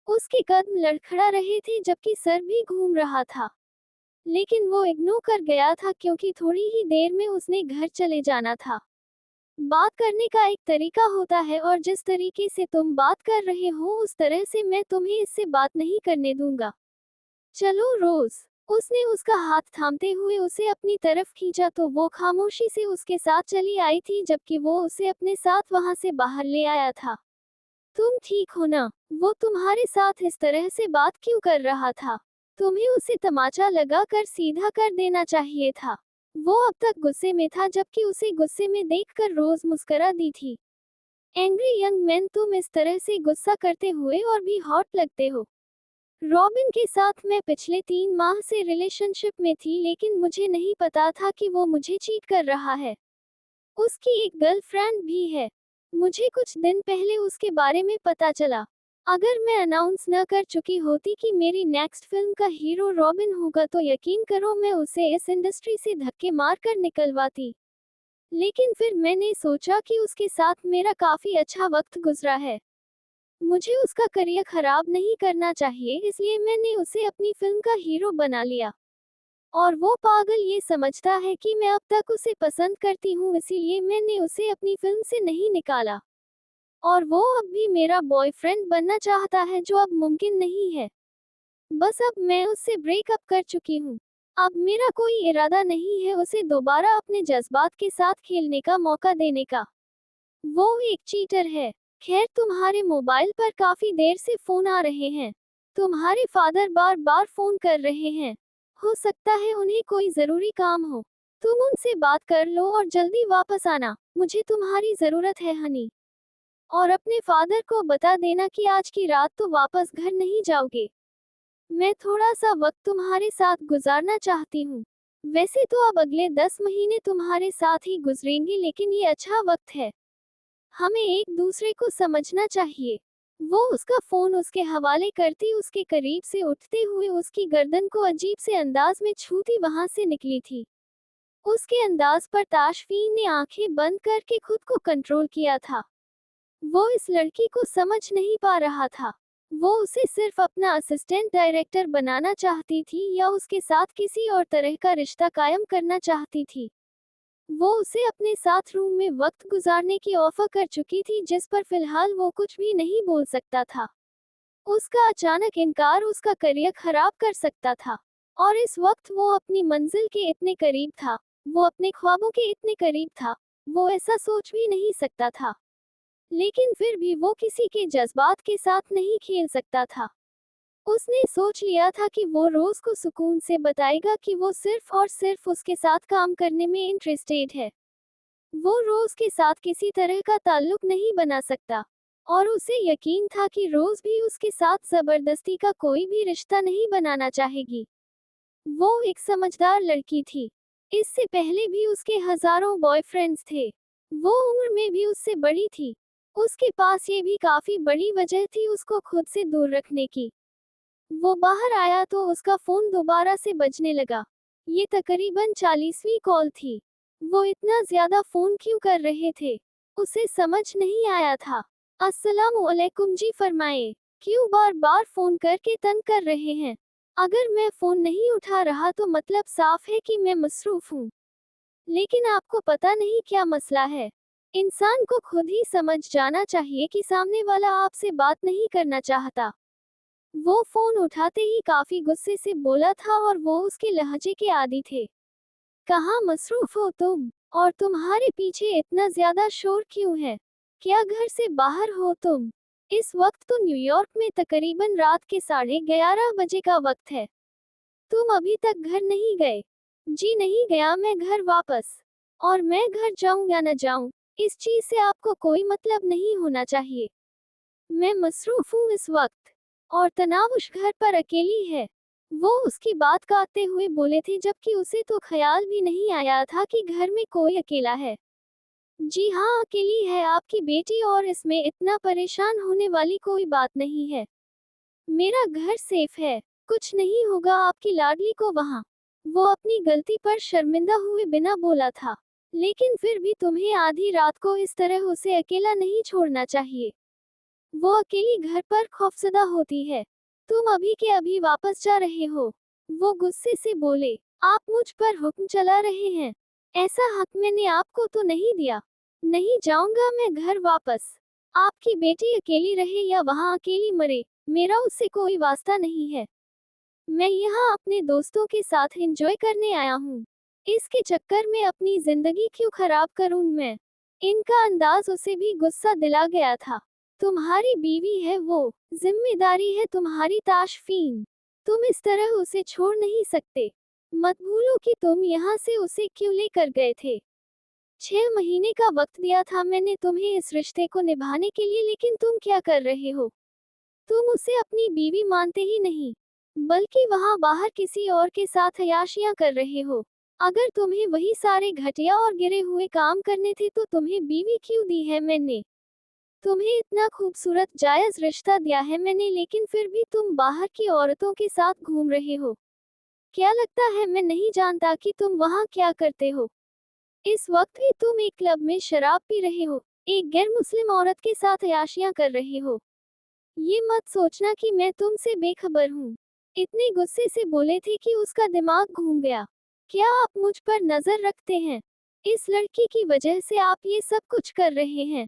उसके कदम लड़खड़ा रहे थे जबकि सर भी घूम रहा था, लेकिन वो इग्नोर कर गया था क्योंकि थोड़ी ही देर में उसने घर चले जाना था। बात करने का एक तरीका होता है, और जिस तरीके से तुम बात कर रहे हो उस तरह से मैं तुम्हें इससे बात नहीं करने दूंगा। चलो रोज। उसने उसका हाथ थामते हुए उसे अपनी तरफ खींचा तो वो खामोशी से उसके साथ चली आई थी, जबकि वो उसे अपने साथ वहां से बाहर ले आया था। तुम ठीक हो ना? वो तुम्हारे साथ इस तरह से बात क्यों कर रहा था? तुम्हें उसे तमाचा लगा कर सीधा कर देना चाहिए था। वो अब तक गुस्से में था, जबकि उसे गुस्से में देखकर रोज मुस्कुरा दी थी। एंग्री यंग मैन, तुम इस तरह से गुस्सा करते हुए और भी हॉट लगते हो। रॉबिन के साथ मैं पिछले 3 माह से रिलेशनशिप में थी, लेकिन मुझे नहीं पता था कि वो मुझे चीट कर रहा है। उसकी एक गर्लफ्रेंड भी है। मुझे कुछ दिन पहले उसके बारे में पता चला। अगर मैं अनाउंस न कर चुकी होती कि मेरी नेक्स्ट फिल्म का हीरो रॉबिन होगा तो यकीन करो मैं उसे इस इंडस्ट्री से धक्के मार कर निकलवाती। लेकिन फिर मैंने सोचा कि उसके साथ मेरा काफी अच्छा वक्त गुजरा है। मुझे उसका करियर खराब नहीं करना चाहिए, इसलिए मैंने उसे अपनी फिल्म का हीरो बना लिया। और वो पागल ये समझता है कि मैं अब तक उसे पसंद करती हूँ, इसीलिए मैंने उसे अपनी फिल्म से नहीं निकाला। और वो अब भी मेरा बॉयफ्रेंड बनना चाहता है, जो अब मुमकिन नहीं है। बस अब मैं उससे ब्रेकअप कर चुकी हूँ। अब मेरा कोई इरादा नहीं है उसे दोबारा अपने जज्बात के साथ खेलने का मौका देने का। वो एक चीटर है। खैर, तुम्हारे मोबाइल पर काफी देर से फोन आ रहे हैं। तुम्हारे फादर बार बार फोन कर रहे हैं। हो सकता है उन्हें कोई जरूरी काम हो। तुम उनसे बात कर लो और जल्दी वापस आना, मुझे तुम्हारी जरूरत है हनी। और अपने फादर को बता देना कि आज की रात तो वापस घर नहीं जाओगे। मैं थोड़ा सा वक्त तुम्हारे साथ गुजारना चाहती हूँ। वैसे तो अब अगले 10 महीने तुम्हारे साथ ही गुजरेंगे, लेकिन ये अच्छा वक्त है। हमें एक दूसरे को समझना चाहिए। वो उसका फोन उसके हवाले करती उसके करीब से उठते हुए उसकी गर्दन को अजीब से अंदाज में छूती वहां से निकली थी। उसके अंदाज पर ताशफीन ने आंखें बंद करके खुद को कंट्रोल किया था। वो इस लड़की को समझ नहीं पा रहा था। वो उसे सिर्फ अपना असिस्टेंट डायरेक्टर बनाना चाहती थी या उसके साथ किसी और तरह का रिश्ता कायम करना चाहती थी। वो उसे अपने साथ रूम में वक्त गुजारने की ऑफर कर चुकी थी, जिस पर फिलहाल वो कुछ भी नहीं बोल सकता था। उसका अचानक इनकार उसका करियर खराब कर सकता था। और इस वक्त वो अपनी मंजिल के इतने करीब था। वो अपने ख्वाबों के इतने करीब था। वो ऐसा सोच भी नहीं सकता था। लेकिन फिर भी वो किसी के जज्बात के साथ नहीं खेल सकता था। उसने सोच लिया था कि वो रोज को सुकून से बताएगा कि वो सिर्फ और सिर्फ उसके साथ काम करने में इंटरेस्टेड है। वो रोज के साथ किसी तरह का ताल्लुक नहीं बना सकता। और उसे यकीन था कि रोज भी उसके साथ जबरदस्ती का कोई भी रिश्ता नहीं बनाना चाहेगी। वो एक समझदार लड़की थी। इससे पहले भी उसके हजारों बॉयफ्रेंड्स थे। वो उम्र में भी उससे बड़ी थी। उसके पास ये भी काफी बड़ी वजह थी उसको खुद से दूर रखने की। वो बाहर आया तो उसका फोन दोबारा से बजने लगा। ये तकरीबन 40वीं कॉल थी। वो इतना ज्यादा फोन क्यों कर रहे थे? उसे समझ नहीं आया था। अस्सलामुअलैकुम जी फरमाए। क्यों बार बार फोन करके तंग कर रहे हैं? अगर मैं फोन नहीं उठा रहा तो मतलब साफ है कि मैं मसरूफ हूँ। लेकिन आपको पता नहीं क्या मसला है। इंसान को खुद ही समझ जाना चाहिए कि सामने वाला आपसे बात नहीं करना चाहता। वो फोन उठाते ही काफी गुस्से से बोला था और वो उसके लहजे के आदी थे। कहाँ मसरूफ हो तुम? और तुम्हारे पीछे इतना ज्यादा शोर क्यों है? क्या घर से बाहर हो तुम? इस वक्त तो न्यूयॉर्क में तकरीबन रात के 11:30 बजे का वक्त है। तुम अभी तक घर नहीं गए? जी नहीं गया मैं घर वापस। और मैं घर जाऊं या न जाऊं, इस चीज से आपको कोई मतलब नहीं होना चाहिए। मैं मसरूफ हूँ इस वक्त। और तनावुश घर पर अकेली है। वो उसकी बात काटते हुए बोले थे जबकि उसे तो ख्याल भी नहीं आया था कि घर में कोई अकेला है। जी हाँ अकेली है आपकी बेटी और इसमें इतना परेशान होने वाली कोई बात नहीं है। मेरा घर सेफ है। कुछ नहीं होगा आपकी लाडली को वहाँ। वो अपनी गलती पर शर्मिंदा हुए बिना बोला था। लेकिन फिर भी तुम्हें आधी रात को इस तरह उसे अकेला नहीं छोड़ना चाहिए। वो अकेली घर पर खौफजदा होती है। तुम अभी के अभी वापस जा रहे हो। वो गुस्से से बोले। आप मुझ पर हुक्म चला रहे हैं। ऐसा हक मैंने आपको तो नहीं दिया। नहीं जाऊंगा मैं घर वापस। आपकी बेटी अकेली रहे या वहाँ अकेली मरे, मेरा उससे कोई वास्ता नहीं है। मैं यहाँ अपने दोस्तों के साथ एंजॉय करने आया हूँ। इसके चक्कर में अपनी जिंदगी क्यों खराब करूँ मैं? इनका अंदाज उसे भी गुस्सा दिला गया था। तुम्हारी बीवी है वो, जिम्मेदारी है तुम्हारी ताशफीन। तुम इस तरह उसे छोड़ नहीं सकते। मत भूलो कि तुम यहाँ से उसे क्यों लेकर गए थे। 6 महीने का वक्त दिया था मैंने तुम्हें इस रिश्ते को निभाने के लिए, लेकिन तुम क्या कर रहे हो? तुम उसे अपनी बीवी मानते ही नहीं, बल्कि वहां बाहर किसी और के साथ अय्याशियां कर रहे हो। अगर तुम्हें वही सारे घटिया और गिरे हुए काम करने थे तो तुम्हें बीवी क्यों दी है मैंने? तुम्हें इतना खूबसूरत जायज रिश्ता दिया है मैंने, लेकिन फिर भी तुम बाहर की औरतों के साथ घूम रहे हो। क्या लगता है मैं नहीं जानता कि तुम वहां क्या करते हो? इस वक्त भी तुम एक क्लब में शराब पी रहे हो, एक गैर मुस्लिम औरत के साथ अय्याशियां कर रहे हो। ये मत सोचना कि मैं तुमसे बेखबर हूँ। इतने गुस्से से बोले थे कि उसका दिमाग घूम गया। क्या आप मुझ पर नजर रखते हैं? इस लड़की की वजह से आप ये सब कुछ कर रहे हैं।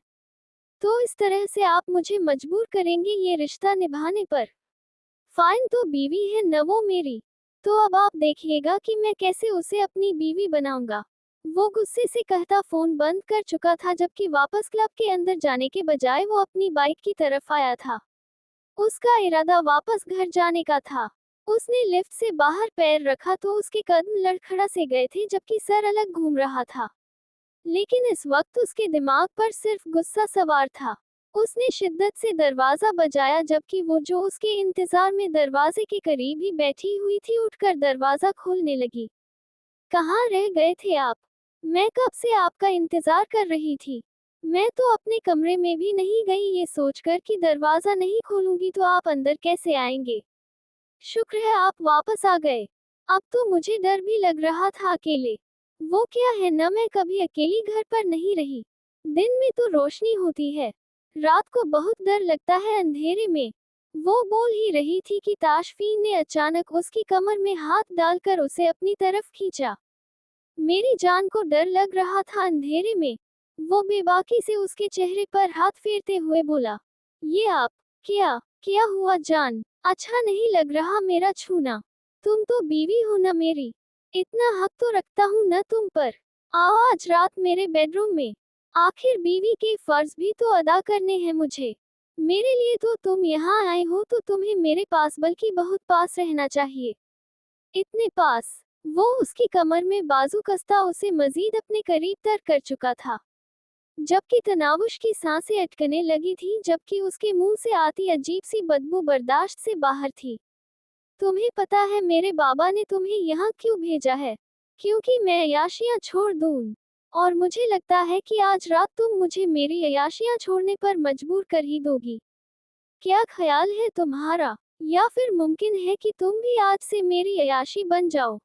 तो इस तरह से आप मुझे मजबूर करेंगे ये रिश्ता निभाने पर। फाइन तो बीवी है न वो मेरी। तो अब आप देखिएगा कि मैं कैसे उसे अपनी बीवी बनाऊंगा। वो गुस्से से कहता फोन बंद कर चुका था, जबकि वापस क्लब के अंदर जाने के बजाय वो अपनी बाइक की तरफ आया था। उसका इरादा वापस घर जाने का था। उसने लिफ्ट से बाहर पैर रखा तो उसके कदम लड़खड़ा से गए थे, जबकि सर अलग घूम रहा था। लेकिन इस वक्त उसके दिमाग पर सिर्फ गुस्सा सवार था। उसने शिद्दत से दरवाजा बजाया, जबकि वो जो उसके इंतजार में दरवाजे के करीब ही बैठी हुई थी उठकर दरवाजा खोलने लगी। कहाँ रह गए थे आप? मैं कब से आपका इंतजार कर रही थी। मैं तो अपने कमरे में भी नहीं गई ये सोचकर कि दरवाजा नहीं खोलूंगी तो आप अंदर कैसे आएंगे। शुक्र है आप वापस आ गए। अब तो मुझे डर भी लग रहा था अकेले। वो क्या है न, मैं कभी अकेली घर पर नहीं रही। दिन में तो रोशनी होती है, रात को बहुत डर लगता है अंधेरे में। वो बोल ही रही थी कि ताशफीन ने अचानक उसकी कमर में हाथ डालकर उसे अपनी तरफ खींचा। मेरी जान को डर लग रहा था अंधेरे में। वो बेबाकी से उसके चेहरे पर हाथ फेरते हुए बोला, ये आप, क्या क्या हुआ जान? अच्छा नहीं लग रहा मेरा छूना। तुम तो बीवी हो ना मेरी, इतना हक तो रखता हूँ न तुम पर। आओ आज रात मेरे बेडरूम में। आखिर बीवी के फर्ज भी तो अदा करने हैं मुझे। मेरे लिए तो तुम यहाँ आए हो तो तुम्हें मेरे पास बल्कि बहुत पास रहना चाहिए। इतने पास। वो उसकी कमर में बाजू कसता उसे मजीद अपने करीब तर कर चुका था, जबकि तनावुश की सांसें अटकने लगी थी, जबकि उसके मुंह से आती अजीब सी बदबू बर्दाश्त से बाहर थी। तुम्हें पता है मेरे बाबा ने तुम्हें यहाँ क्यों भेजा है? क्योंकि मैं अय्याशियाँ छोड़ दूँ। और मुझे लगता है कि आज रात तुम मुझे मेरी अय्याशियाँ छोड़ने पर मजबूर कर ही दोगी। क्या ख्याल है तुम्हारा? या फिर मुमकिन है कि तुम भी आज से मेरी अय्याशी बन जाओ?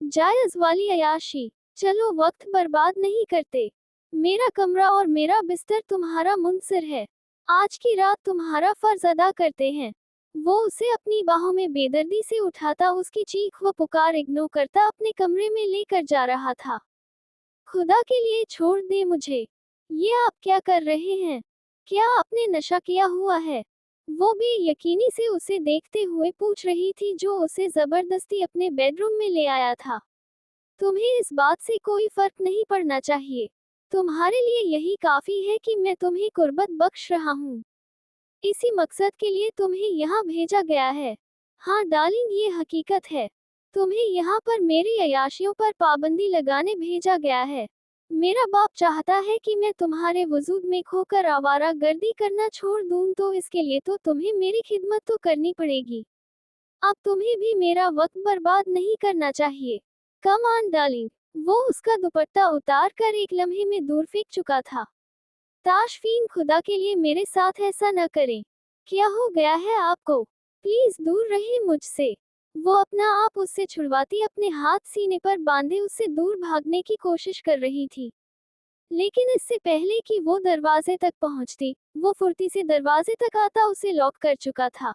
जायज वाली अय्याशी। चलो वक्त बर्बाद नहीं करते। मेरा कमरा और मेरा बिस्तर तुम्हारा मुनसर है। आज की रात तुम्हारा फर्ज अदा करते हैं। वो उसे अपनी बाहों में बेदर्दी से उठाता, उसकी चीख व पुकार इग्नोर करता अपने कमरे में लेकर जा रहा था। खुदा के लिए छोड़ दे मुझे। ये आप क्या कर रहे हैं? क्या आपने नशा किया हुआ है? वो बेयकीनी से उसे देखते हुए पूछ रही थी, जो उसे जबरदस्ती अपने बेडरूम में ले आया था। तुम्हें इस बात से कोई फर्क नहीं पड़ना चाहिए। तुम्हारे लिए यही काफी है कि मैं तुम्हें कुर्बत बख्श रहा हूँ। इसी मकसद के लिए तुम्हें यहाँ भेजा गया है। हाँ डार्लिंग, ये हकीकत है। तुम्हें यहाँ पर मेरी अय्याशियों पर पाबंदी लगाने भेजा गया है। मेरा बाप चाहता है कि मैं तुम्हारे वजूद में खोकर आवारा गर्दी करना छोड़ दूं, तो इसके लिए तो तुम्हें मेरी खिदमत तो करनी पड़ेगी। अब तुम्हें भी मेरा वक्त बर्बाद नहीं करना चाहिए। Come on darling. वो उसका दुपट्टा उतार कर एक लम्हे में दूर फेंक चुका था। ताशफीन, खुदा के लिए मेरे साथ ऐसा न करें। क्या हो गया है आपको? प्लीज दूर रहिए मुझसे। वो अपना आप उससे छुड़वाती अपने हाथ सीने पर बांधे उससे दूर भागने की कोशिश कर रही थी। लेकिन इससे पहले कि वो दरवाजे तक पहुंचती, वो फुर्ती से दरवाजे तक आता उसे लॉक कर चुका था।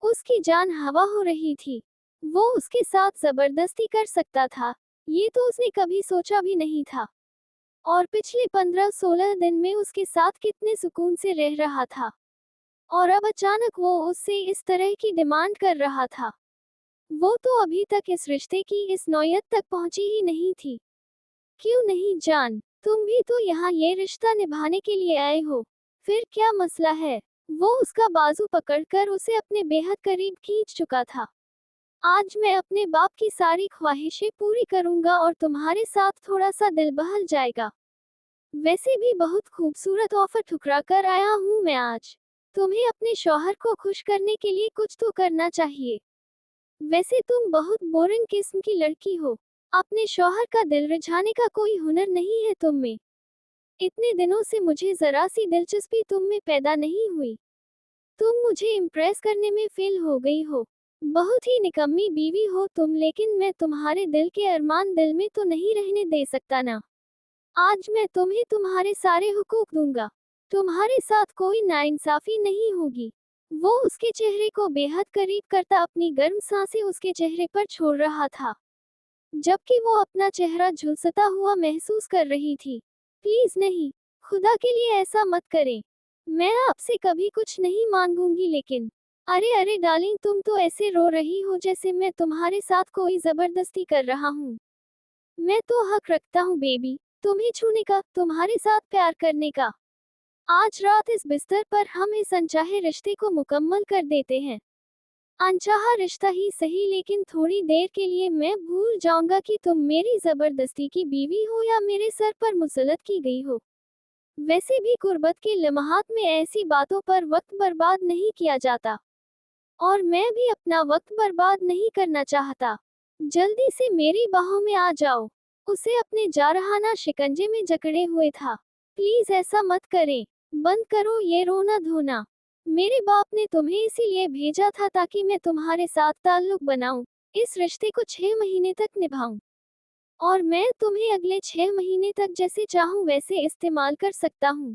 उसकी जान हवा हो रही थी। वो उसके साथ जबरदस्ती कर सकता था, ये तो उसने कभी सोचा भी नहीं था। और पिछले 15-16 दिन में उसके साथ कितने सुकून से रह रहा था, और अब अचानक वो उससे इस तरह की डिमांड कर रहा था। वो तो अभी तक इस रिश्ते की इस नौयत तक पहुंची ही नहीं थी। क्यों नहीं जान, तुम भी तो यहाँ ये रिश्ता निभाने के लिए आए हो। फिर क्या मसला है? वो उसका बाजू पकड़कर उसे अपने बेहद करीब खींच चुका था। आज मैं अपने बाप की सारी ख्वाहिशें पूरी करूंगा और तुम्हारे साथ थोड़ा सा दिल बहल जाएगा। वैसे भी बहुत खूबसूरत ऑफर ठुकरा कर आया हूँ मैं आज। तुम्हें अपने शौहर को खुश करने के लिए कुछ तो करना चाहिए। वैसे तुम बहुत बोरिंग किस्म की लड़की हो। अपने शौहर का दिल रिझाने का कोई हुनर नहीं है तुम में। इतने दिनों से मुझे जरा सी दिलचस्पी तुम में पैदा नहीं हुई। तुम मुझे इम्प्रेस करने में फेल हो गई हो। बहुत ही निकम्मी बीवी हो तुम, लेकिन मैं तुम्हारे दिल के अरमान दिल में तो नहीं रहने दे सकता ना। आज मैं तुम्हें तुम्हारे सारे हुकूक दूंगा। तुम्हारे साथ कोई नाइंसाफी नहीं होगी। वो उसके चेहरे को बेहद करीब करता अपनी गर्म सांसें उसके चेहरे पर छोड़ रहा था, जबकि वो अपना चेहरा झुलसता हुआ महसूस कर रही थी। प्लीज नहीं, खुदा के लिए ऐसा मत करें। मैं आपसे कभी कुछ नहीं मांगूंगी, लेकिन अरे अरे डार्लिंग, तुम तो ऐसे रो रही हो जैसे मैं तुम्हारे साथ कोई जबरदस्ती कर रहा हूँ। मैं तो हक रखता हूँ बेबी, तुम्हें छूने का, तुम्हारे साथ प्यार करने का। आज रात इस बिस्तर पर हम इस अनचाहे रिश्ते को मुकम्मल कर देते हैं। अनचाहा रिश्ता ही सही, लेकिन थोड़ी देर के लिए मैं भूल जाऊंगा कि तुम मेरी जबरदस्ती की बीवी हो या मेरे सर पर मुसल्लत की गई हो। वैसे भी गुर्बत के लम्हात में ऐसी बातों पर वक्त बर्बाद नहीं किया जाता, और मैं भी अपना वक्त बर्बाद नहीं करना चाहता। जल्दी से मेरी बाहों में आ जाओ। उसे अपने जारहाना शिकंजे में जकड़े हुए था। प्लीज ऐसा मत करें। बंद करो ये रोना धोना। मेरे बाप ने तुम्हें इसीलिए भेजा था ताकि मैं तुम्हारे साथ ताल्लुक बनाऊं, इस रिश्ते को 6 महीने तक निभाऊं, और मैं तुम्हें अगले 6 महीने तक जैसे चाहूं वैसे इस्तेमाल कर सकता हूं।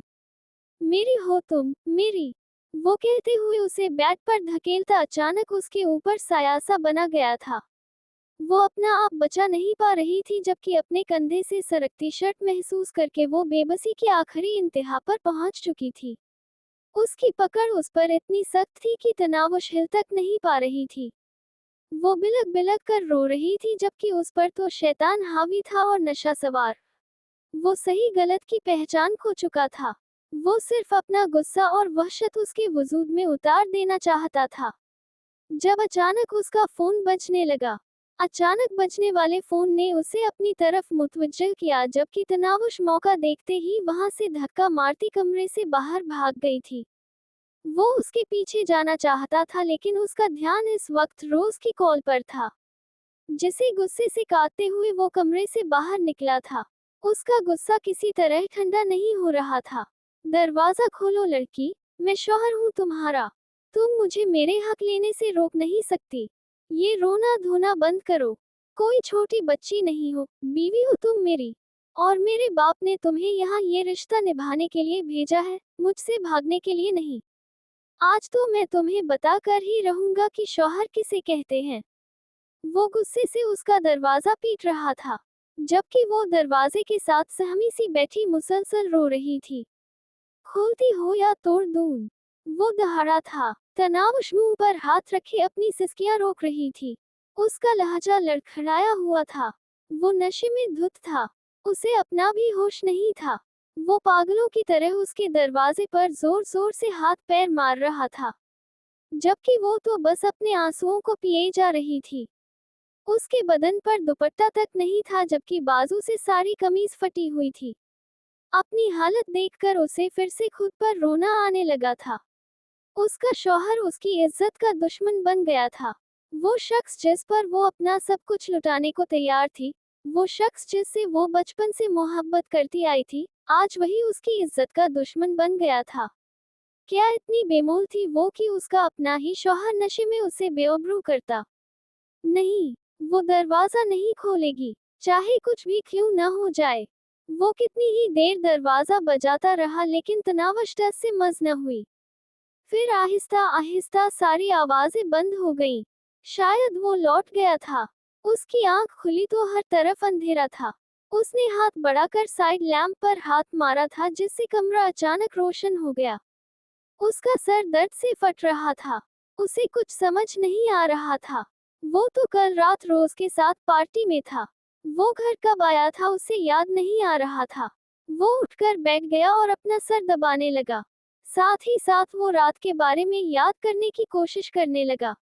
मेरी हो तुम, मेरी। वो कहते हुए उसे बेड पर धकेलता अचानक उसके ऊपर साया बना गया था। वो अपना आप बचा नहीं पा रही थी, जबकि अपने कंधे से सरकती शर्ट महसूस करके वो बेबसी की आखिरी इंतहा पर पहुंच चुकी थी। उसकी पकड़ उस पर इतनी सख्त थी कि तनावुश हिल तक नहीं पा रही थी। वो बिलक बिलक कर रो रही थी, जबकि उस पर तो शैतान हावी था और नशा सवार। वो सही गलत की पहचान खो चुका था। वो सिर्फ अपना गुस्सा और वहशत उसके वजूद में उतार देना चाहता था। जब अचानक उसका फोन बजने लगा। अचानक बजने वाले फोन ने उसे अपनी तरफ मुतवज्जह किया, जबकि तनावुश मौका देखते ही वहां से धक्का मारती कमरे से बाहर भाग गई थी। वो उसके पीछे जाना चाहता था, लेकिन उसका ध्यान इस वक्त रोज की कॉल पर था, जिसे गुस्से से काटते हुए वो कमरे से बाहर निकला था। उसका गुस्सा किसी तरह ठंडा नहीं हो रहा था। दरवाजा खोलो लड़की, मैं शौहर हूँ तुम्हारा। तुम मुझे मेरे हक लेने से रोक नहीं सकती। ये रोना धोना बंद करो। कोई छोटी बच्ची नहीं हो, बीवी हो तुम मेरी। और मेरे बाप ने तुम्हें यहाँ ये रिश्ता निभाने के लिए भेजा है, मुझसे भागने के लिए नहीं। आज तो मैं तुम्हें बता कर ही रहूंगा कि शौहर किसे कहते हैं। वो गुस्से से उसका दरवाजा पीट रहा था, जबकि वो दरवाजे के साथ सहमी सी बैठी मुसलसल रो रही थी। खोलती हो या तोड़ दूं? वो दहाड़ा था। तनावश मुंह पर हाथ रखे अपनी सिसकियां रोक रही थी। उसका लहजा लड़खड़ाया हुआ था। वो नशे में धुत था। उसे अपना भी होश नहीं था। वो पागलों की तरह उसके दरवाजे पर जोर जोर से हाथ पैर मार रहा था, जबकि वो तो बस अपने आंसुओं को पिए जा रही थी। उसके बदन पर दुपट्टा तक नहीं था, जबकि बाजू से सारी कमीज फटी हुई थी। अपनी हालत देखकर उसे फिर से खुद पर रोना आने लगा था। उसका शौहर उसकी इज्जत का दुश्मन बन गया था। वो शख्स जिस पर वो अपना सब कुछ लुटाने को तैयार थी, वो शख्स जिससे वो बचपन से मोहब्बत करती आई थी, आज वही उसकी इज्जत का दुश्मन बन गया था। क्या इतनी बेमोल थी वो कि उसका अपना ही शौहर नशे में उसे बेआबरू करता? नहीं, वो दरवाजा नहीं खोलेगी, चाहे कुछ भी क्यों न हो जाए। वो कितनी ही देर दरवाजा बजाता रहा, लेकिन तनावश डर से मज न हुई। फिर आहिस्ता आहिस्ता सारी आवाजें बंद हो गईं। शायद वो लौट गया था। उसकी आंख खुली तो हर तरफ अंधेरा था। उसने हाथ बढ़ाकर साइड लैंप पर हाथ मारा था, जिससे कमरा अचानक रोशन हो गया। उसका सर दर्द से फट रहा था। उसे कुछ समझ नहीं आ रहा था। वो तो कल रात रोज के साथ पार्टी में था। वो घर कब आया था उसे याद नहीं आ रहा था। वो उठकर बैठ गया और अपना सर दबाने लगा। साथ ही साथ वो रात के बारे में याद करने की कोशिश करने लगा,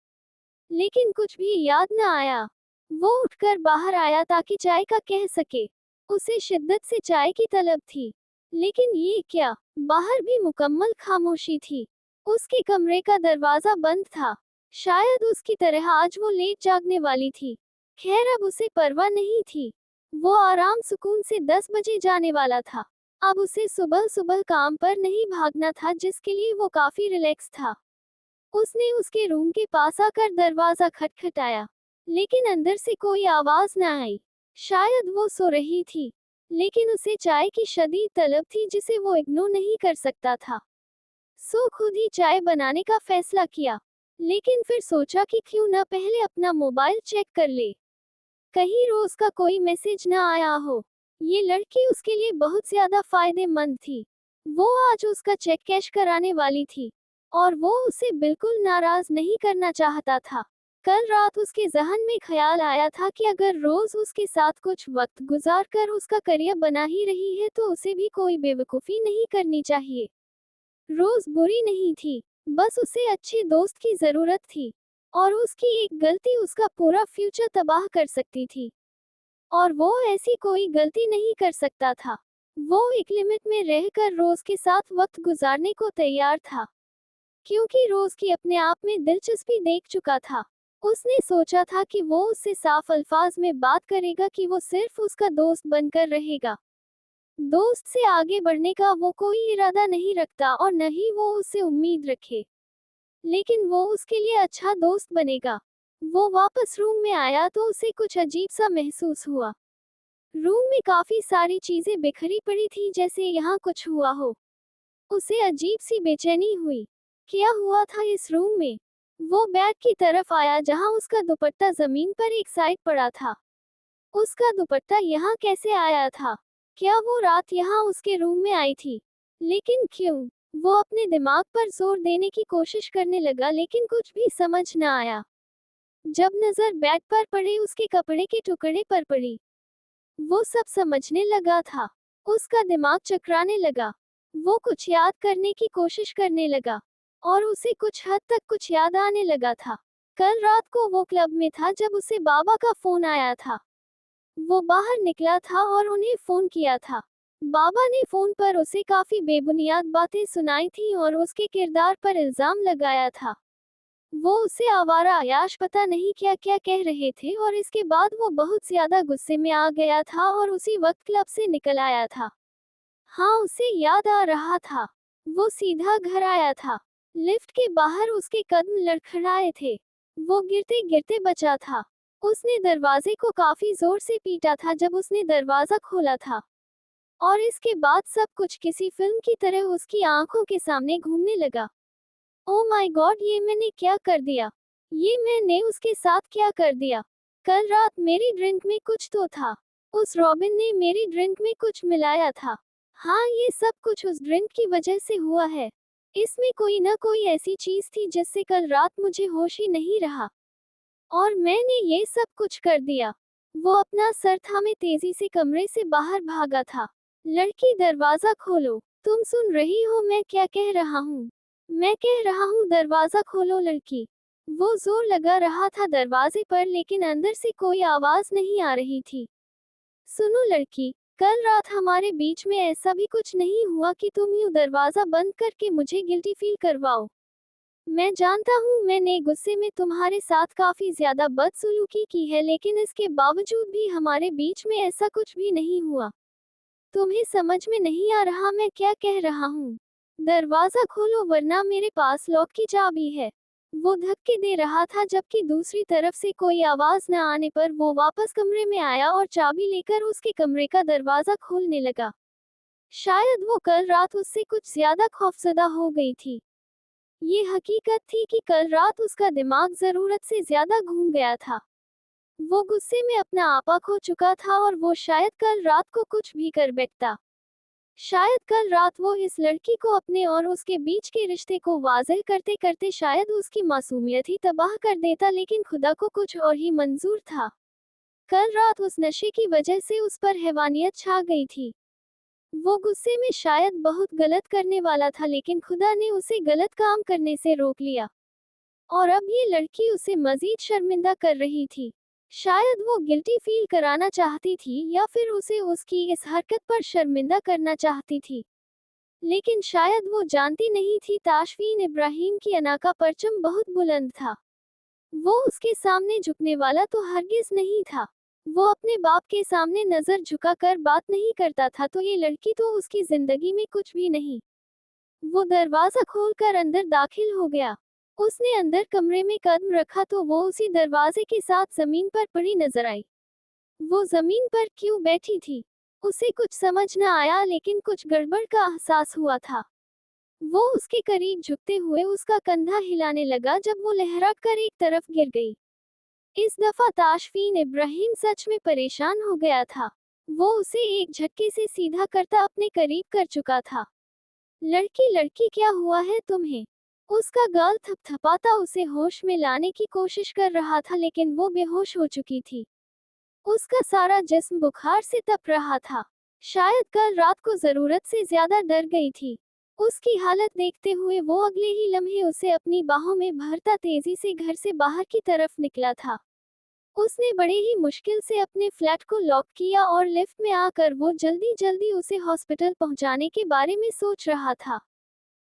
लेकिन कुछ भी याद न आया। वो उठकर बाहर आया ताकि चाय का कह सके। उसे शिद्दत से चाय की तलब थी, लेकिन ये क्या, बाहर भी मुकम्मल खामोशी थी। उसके कमरे का दरवाजा बंद था। शायद उसकी तरह आज वो लेट जागने वाली थी। खैर, अब उसे परवाह नहीं थी। वो आराम सुकून से 10 बजे जाने वाला था। अब उसे सुबह सुबह काम पर नहीं भागना था, जिसके लिए वो काफी रिलैक्स था। उसने उसके रूम के पास आकर दरवाजा खटखटाया, लेकिन अंदर से कोई आवाज न आई। शायद वो सो रही थी, लेकिन उसे चाय की शदीद तलब थी जिसे वो इग्नोर नहीं कर सकता था। सो खुद ही चाय बनाने का फैसला किया, लेकिन फिर सोचा कि क्यों न पहले अपना मोबाइल चेक कर ले, कहीं रोज का कोई मैसेज न आया हो। ये लड़की उसके लिए बहुत ज्यादा फायदेमंद थी। वो आज उसका चेक कैश कराने वाली थी, और वो उसे बिल्कुल नाराज नहीं करना चाहता था। कल रात उसके जहन में ख्याल आया था कि अगर रोज उसके साथ कुछ वक्त गुजार कर उसका करियर बना ही रही है, तो उसे भी कोई बेवकूफ़ी नहीं करनी चाहिए। रोज बुरी नहीं थी, बस उसे अच्छे दोस्त की जरूरत थी, और उसकी एक गलती उसका पूरा फ्यूचर तबाह कर सकती थी, और वो ऐसी कोई गलती नहीं कर सकता था। वो एक लिमिट में रहकर रोज के साथ वक्त गुजारने को तैयार था, क्योंकि रोज की अपने आप में दिलचस्पी देख चुका था। उसने सोचा था कि वो उससे साफ अल्फाज में बात करेगा, कि वो सिर्फ उसका दोस्त बनकर रहेगा। दोस्त से आगे बढ़ने का वो कोई इरादा नहीं रखता, और न ही वो उससे उम्मीद रखे, लेकिन वो उसके लिए अच्छा दोस्त बनेगा। वो वापस रूम में आया तो उसे कुछ अजीब सा महसूस हुआ। रूम में काफी सारी चीजें बिखरी पड़ी थी, जैसे यहाँ कुछ हुआ हो। उसे अजीब सी बेचैनी हुई। क्या हुआ था इस रूम में? वो बैग की तरफ आया, जहाँ उसका दुपट्टा जमीन पर एक साइड पड़ा था। उसका दुपट्टा यहाँ कैसे आया था? क्या वो रात यहाँ उसके रूम में आई थी? लेकिन क्यों? वो अपने दिमाग पर जोर देने की कोशिश करने लगा, लेकिन कुछ भी समझ न आया। जब नजर बेड पर पड़े उसके कपड़े के टुकड़े पर पड़ी, वो सब समझने लगा था। उसका दिमाग चकराने लगा। वो कुछ याद करने की कोशिश करने लगा, और उसे कुछ हद तक कुछ याद आने लगा था। कल रात को वो क्लब में था जब उसे बाबा का फोन आया था। वो बाहर निकला था और उन्हें फोन किया था। बाबा ने फोन पर उसे काफी बेबुनियाद बातें सुनाई थी और उसके किरदार पर इल्जाम लगाया था। वो उसे आवारा अयाश पता नहीं क्या क्या कह रहे थे, और इसके बाद वो बहुत ज्यादा गुस्से में आ गया था और उसी वक्त क्लब से निकल आया था। हाँ, उसे याद आ रहा था। वो सीधा घर आया था। लिफ्ट के बाहर उसके कदम लड़खड़ाए थे। वो गिरते गिरते बचा था। उसने दरवाजे को काफी जोर से पीटा था जब उसने दरवाजा खोला था, और इसके बाद सब कुछ किसी फिल्म की तरह उसकी आंखों के सामने घूमने लगा। ओ माय गॉड, ये मैंने क्या कर दिया? ये मैंने उसके साथ क्या कर दिया? कल रात मेरी ड्रिंक में कुछ तो था। उस रॉबिन ने मेरी ड्रिंक में कुछ मिलाया था। हाँ, ये सब कुछ उस ड्रिंक की वजह से हुआ है। इसमें कोई ना कोई ऐसी चीज थी जिससे कल रात मुझे होश ही नहीं रहा, और मैंने ये सब कुछ कर दिया। वो अपना सर थामे तेजी से कमरे से बाहर भागा था। लड़की, दरवाजा खोलो। तुम सुन रही हो मैं क्या कह रहा हूँ? मैं कह रहा हूँ दरवाजा खोलो लड़की। वो जोर लगा रहा था दरवाजे पर, लेकिन अंदर से कोई आवाज नहीं आ रही थी। सुनो लड़की, कल रात हमारे बीच में ऐसा भी कुछ नहीं हुआ कि तुम यूं दरवाजा बंद करके मुझे गिल्टी फील करवाओ। मैं जानता हूँ मैंने गुस्से में तुम्हारे साथ काफी ज्यादा बदसलूकी की है, लेकिन इसके बावजूद भी हमारे बीच में ऐसा कुछ भी नहीं हुआ। तुम्हें समझ में नहीं आ रहा मैं क्या कह रहा हूँ? दरवाजा खोलो वरना मेरे पास लॉक की चाबी है। वो धक्के दे रहा था जबकि दूसरी तरफ से कोई आवाज न आने पर वो वापस कमरे में आया और चाबी लेकर उसके कमरे का दरवाजा खोलने लगा। शायद वो कल रात उससे कुछ ज्यादा खौफजदा हो गई थी। ये हकीकत थी कि कल रात उसका दिमाग जरूरत से ज्यादा घूम गया था। वो गुस्से में अपना आपा खो चुका था और वो शायद कल रात को कुछ भी कर बैठता। शायद कल रात वो इस लड़की को अपने और उसके बीच के रिश्ते को वाज़ेह करते करते शायद उसकी मासूमियत ही तबाह कर देता, लेकिन खुदा को कुछ और ही मंजूर था। कल रात उस नशे की वजह से उस पर हैवानियत छा गई थी। वो गुस्से में शायद बहुत गलत करने वाला था, लेकिन खुदा ने उसे गलत काम करने से रोक लिया, और अब ये लड़की उसे मजीद शर्मिंदा कर रही थी। शायद वो गिल्टी फील कराना चाहती थी या फिर उसे उसकी इस हरकत पर शर्मिंदा करना चाहती थी, लेकिन शायद वो जानती नहीं थी ताशफीन इब्राहिम की अना का परचम बहुत बुलंद था। वो उसके सामने झुकने वाला तो हरगिज नहीं था। वो अपने बाप के सामने नजर झुकाकर बात नहीं करता था, तो ये लड़की तो उसकी जिंदगी में कुछ भी नहीं। वो दरवाजा खोलकर अंदर दाखिल हो गया। उसने अंदर कमरे में कदम रखा तो वो उसी दरवाजे के साथ जमीन पर पड़ी नजर आई। वो जमीन पर क्यों बैठी थी उसे कुछ समझ न आया, लेकिन कुछ गड़बड़ का एहसास हुआ था। वो उसके करीब झुकते हुए उसका कंधा हिलाने लगा जब वो लहरा कर एक तरफ गिर गई। इस दफा ताशफीन इब्राहिम सच में परेशान हो गया था। वो उसे एक झटके से सीधा करता अपने करीब कर चुका था। लड़की, लड़की, क्या हुआ है तुम्हें? उसका गाल थपथपाता उसे होश में लाने की कोशिश कर रहा था, लेकिन वो बेहोश हो चुकी थी। उसका सारा जिस्म बुखार से तप रहा था। शायद कल रात को जरूरत से ज्यादा डर गई थी। उसकी हालत देखते हुए वो अगले ही लम्हे उसे अपनी बाहों में भरता तेजी से घर से बाहर की तरफ निकला था। उसने बड़े ही मुश्किल से अपने फ्लैट को लॉक किया और लिफ्ट में आकर वो जल्दी जल्दी उसे हॉस्पिटल पहुंचाने के बारे में सोच रहा था।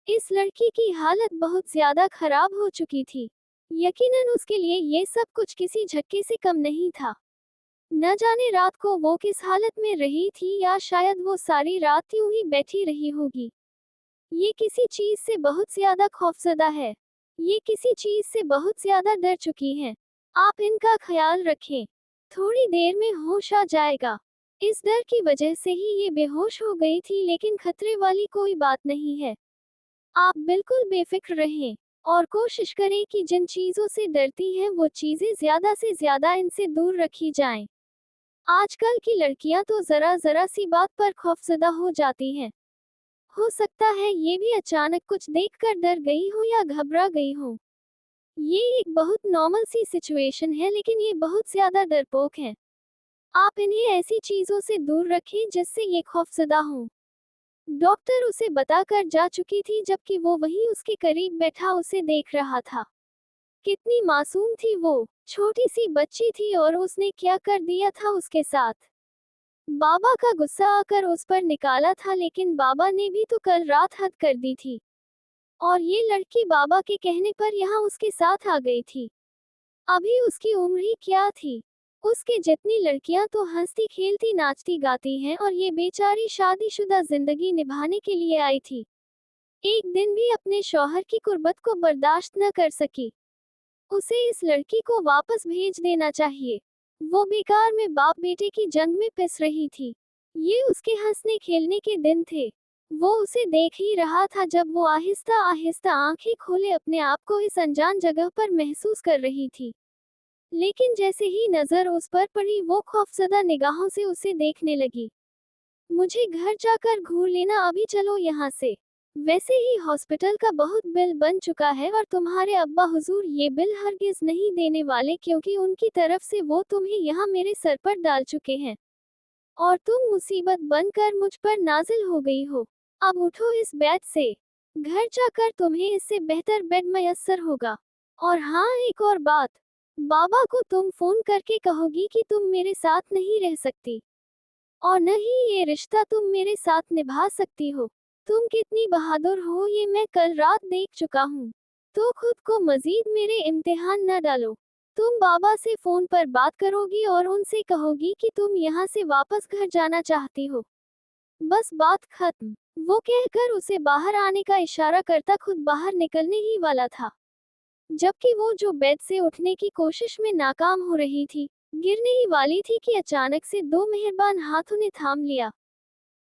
इस लड़की की हालत बहुत ज्यादा खराब हो चुकी थी। यकीनन उसके लिए ये सब कुछ किसी झटके से कम नहीं था। न जाने रात को वो किस हालत में रही थी, या शायद वो सारी रात यूं ही बैठी रही होगी। ये किसी चीज से बहुत ज्यादा खौफजदा है। ये किसी चीज से बहुत ज्यादा डर चुकी हैं। आप इनका ख्याल रखें। थोड़ी देर में होश आ जाएगा। इस डर की वजह से ही ये बेहोश हो गई थी, लेकिन खतरे वाली कोई बात नहीं है। आप बिल्कुल बेफिक्र रहें और कोशिश करें कि जिन चीजों से डरती हैं वो चीजें ज्यादा से ज्यादा इनसे दूर रखी जाएं। आजकल की लड़कियां तो जरा जरा सी बात पर खौफजदा हो जाती हैं। हो सकता है ये भी अचानक कुछ देखकर डर गई हो या घबरा गई हो। ये एक बहुत नॉर्मल सी सिचुएशन है, लेकिन ये बहुत ज्यादा डरपोक हैं। आप इन्हें ऐसी चीजों से दूर रखें जिससे ये खौफजदा हो। डॉक्टर उसे बताकर जा चुकी थी, जबकि वो वहीं उसके करीब बैठा उसे देख रहा था। कितनी मासूम थी वो, छोटी सी बच्ची थी, और उसने क्या कर दिया था उसके साथ। बाबा का गुस्सा आकर उस पर निकाला था, लेकिन बाबा ने भी तो कल रात हद कर दी थी, और ये लड़की बाबा के कहने पर यहाँ उसके साथ आ गई थी। अभी उसकी उम्र ही क्या थी? उसके जितनी लड़कियां तो हंसती खेलती नाचती गाती हैं, और ये बेचारी शादीशुदा जिंदगी निभाने के लिए आई थी। एक दिन भी अपने शौहर की कुर्बत को बर्दाश्त न कर सकी। उसे इस लड़की को वापस भेज देना चाहिए। वो बेकार में बाप बेटे की जंग में पिस रही थी। ये उसके हंसने खेलने के दिन थे। वो उसे देख ही रहा था जब वो आहिस्ता आहिस्ता आंखें खोले अपने आप को इस अनजान जगह पर महसूस कर रही थी। लेकिन जैसे ही नजर उस पर पड़ी वो खौफजदा निगाहों से उसे देखने लगी। मुझे घर जाकर घूर लेना, अभी चलो यहाँ से। वैसे ही हॉस्पिटल का बहुत बिल बन चुका है और तुम्हारे अब्बा हुजूर ये बिल हरगिज नहीं देने वाले, क्योंकि उनकी तरफ से वो तुम्हें यहाँ मेरे सर पर डाल चुके हैं और तुम मुसीबत बनकर मुझ पर नाजिल हो गई हो। अब उठो इस बेड से। घर जाकर तुम्हें इससे बेहतर बेड मयस्सर होगा। और हाँ, एक और बात, बाबा को तुम फोन करके कहोगी कि तुम मेरे साथ नहीं रह सकती और न ही ये रिश्ता तुम मेरे साथ निभा सकती हो। तुम कितनी बहादुर हो ये मैं कल रात देख चुका हूँ। तो खुद को मजीद मेरे इम्तिहान न डालो। तुम बाबा से फोन पर बात करोगी और उनसे कहोगी कि तुम यहाँ से वापस घर जाना चाहती हो। बस बात खत्म। वो कहकर उसे बाहर आने का इशारा करता खुद बाहर निकलने ही वाला था, जबकि वो जो बेड से उठने की कोशिश में नाकाम हो रही थी, गिरने ही वाली थी कि अचानक से दो मेहरबान हाथों ने थाम लिया।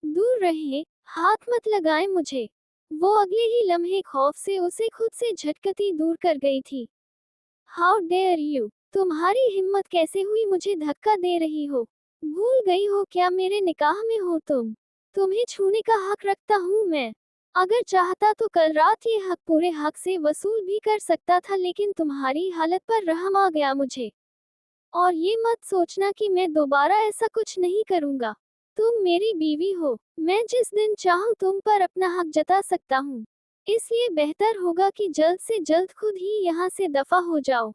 दूर रहे, हाथ मत लगाए मुझे। वो अगले ही लम्हे खौफ से उसे खुद से झटकती दूर कर गई थी। हाउ डेयर यू, तुम्हारी हिम्मत कैसे हुई मुझे धक्का दे रही हो? भूल गई हो क्या मेरे निकाह में हो तुम? तुम्हें छूने का हक रखता हूँ मैं। अगर चाहता तो कल रात ये हक पूरे हक से वसूल भी कर सकता था, लेकिन तुम्हारी हालत पर रहम आ गया मुझे। और ये मत सोचना कि मैं दोबारा ऐसा कुछ नहीं करूँगा। तुम मेरी बीवी हो, मैं जिस दिन चाहूँ तुम पर अपना हक जता सकता हूँ। इसलिए बेहतर होगा कि जल्द से जल्द खुद ही यहाँ से दफा हो जाओ।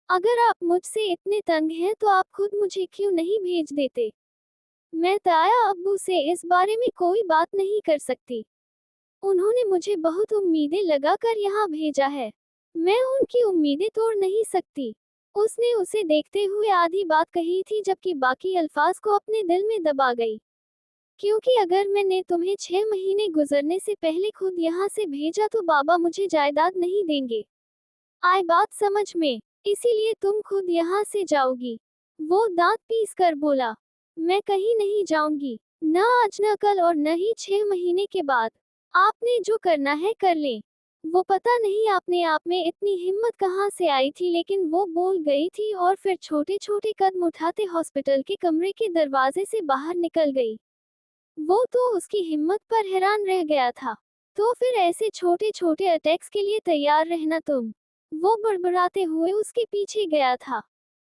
अगर आप मुझसे इतने तंग हैं तो आप खुद मुझे क्यों नहीं भेज देते? मैं ताया अब्बू से इस बारे में कोई बात नहीं कर सकती। उन्होंने मुझे बहुत उम्मीदें लगाकर यहाँ भेजा है। मैं उनकी उम्मीदें तोड़ नहीं सकती। उसने उसे देखते हुए आधी बात कही थी, जबकि बाकी अल्फाज को अपने दिल में दबा गई। क्योंकि अगर मैंने तुम्हें 6 महीने गुजरने से पहले खुद यहाँ से भेजा तो बाबा मुझे जायदाद नहीं देंगे। आए बात समझ में? इसीलिए तुम खुद यहाँ से जाओगी। वो दांत पीस कर बोला। मैं कहीं नहीं जाऊंगी, न आज न कल और न ही 6 महीने के बाद। आपने जो करना है कर लें। वो पता नहीं अपने आप में इतनी हिम्मत कहाँ से आई थी, लेकिन वो बोल गई थी और फिर छोटे छोटे कदम उठाते हॉस्पिटल के कमरे के दरवाजे से बाहर निकल गई। वो तो उसकी हिम्मत पर हैरान रह गया था। तो फिर ऐसे छोटे छोटे अटैक्स के लिए तैयार रहना तुम। वो बड़बड़ाते हुए उसके पीछे गया था।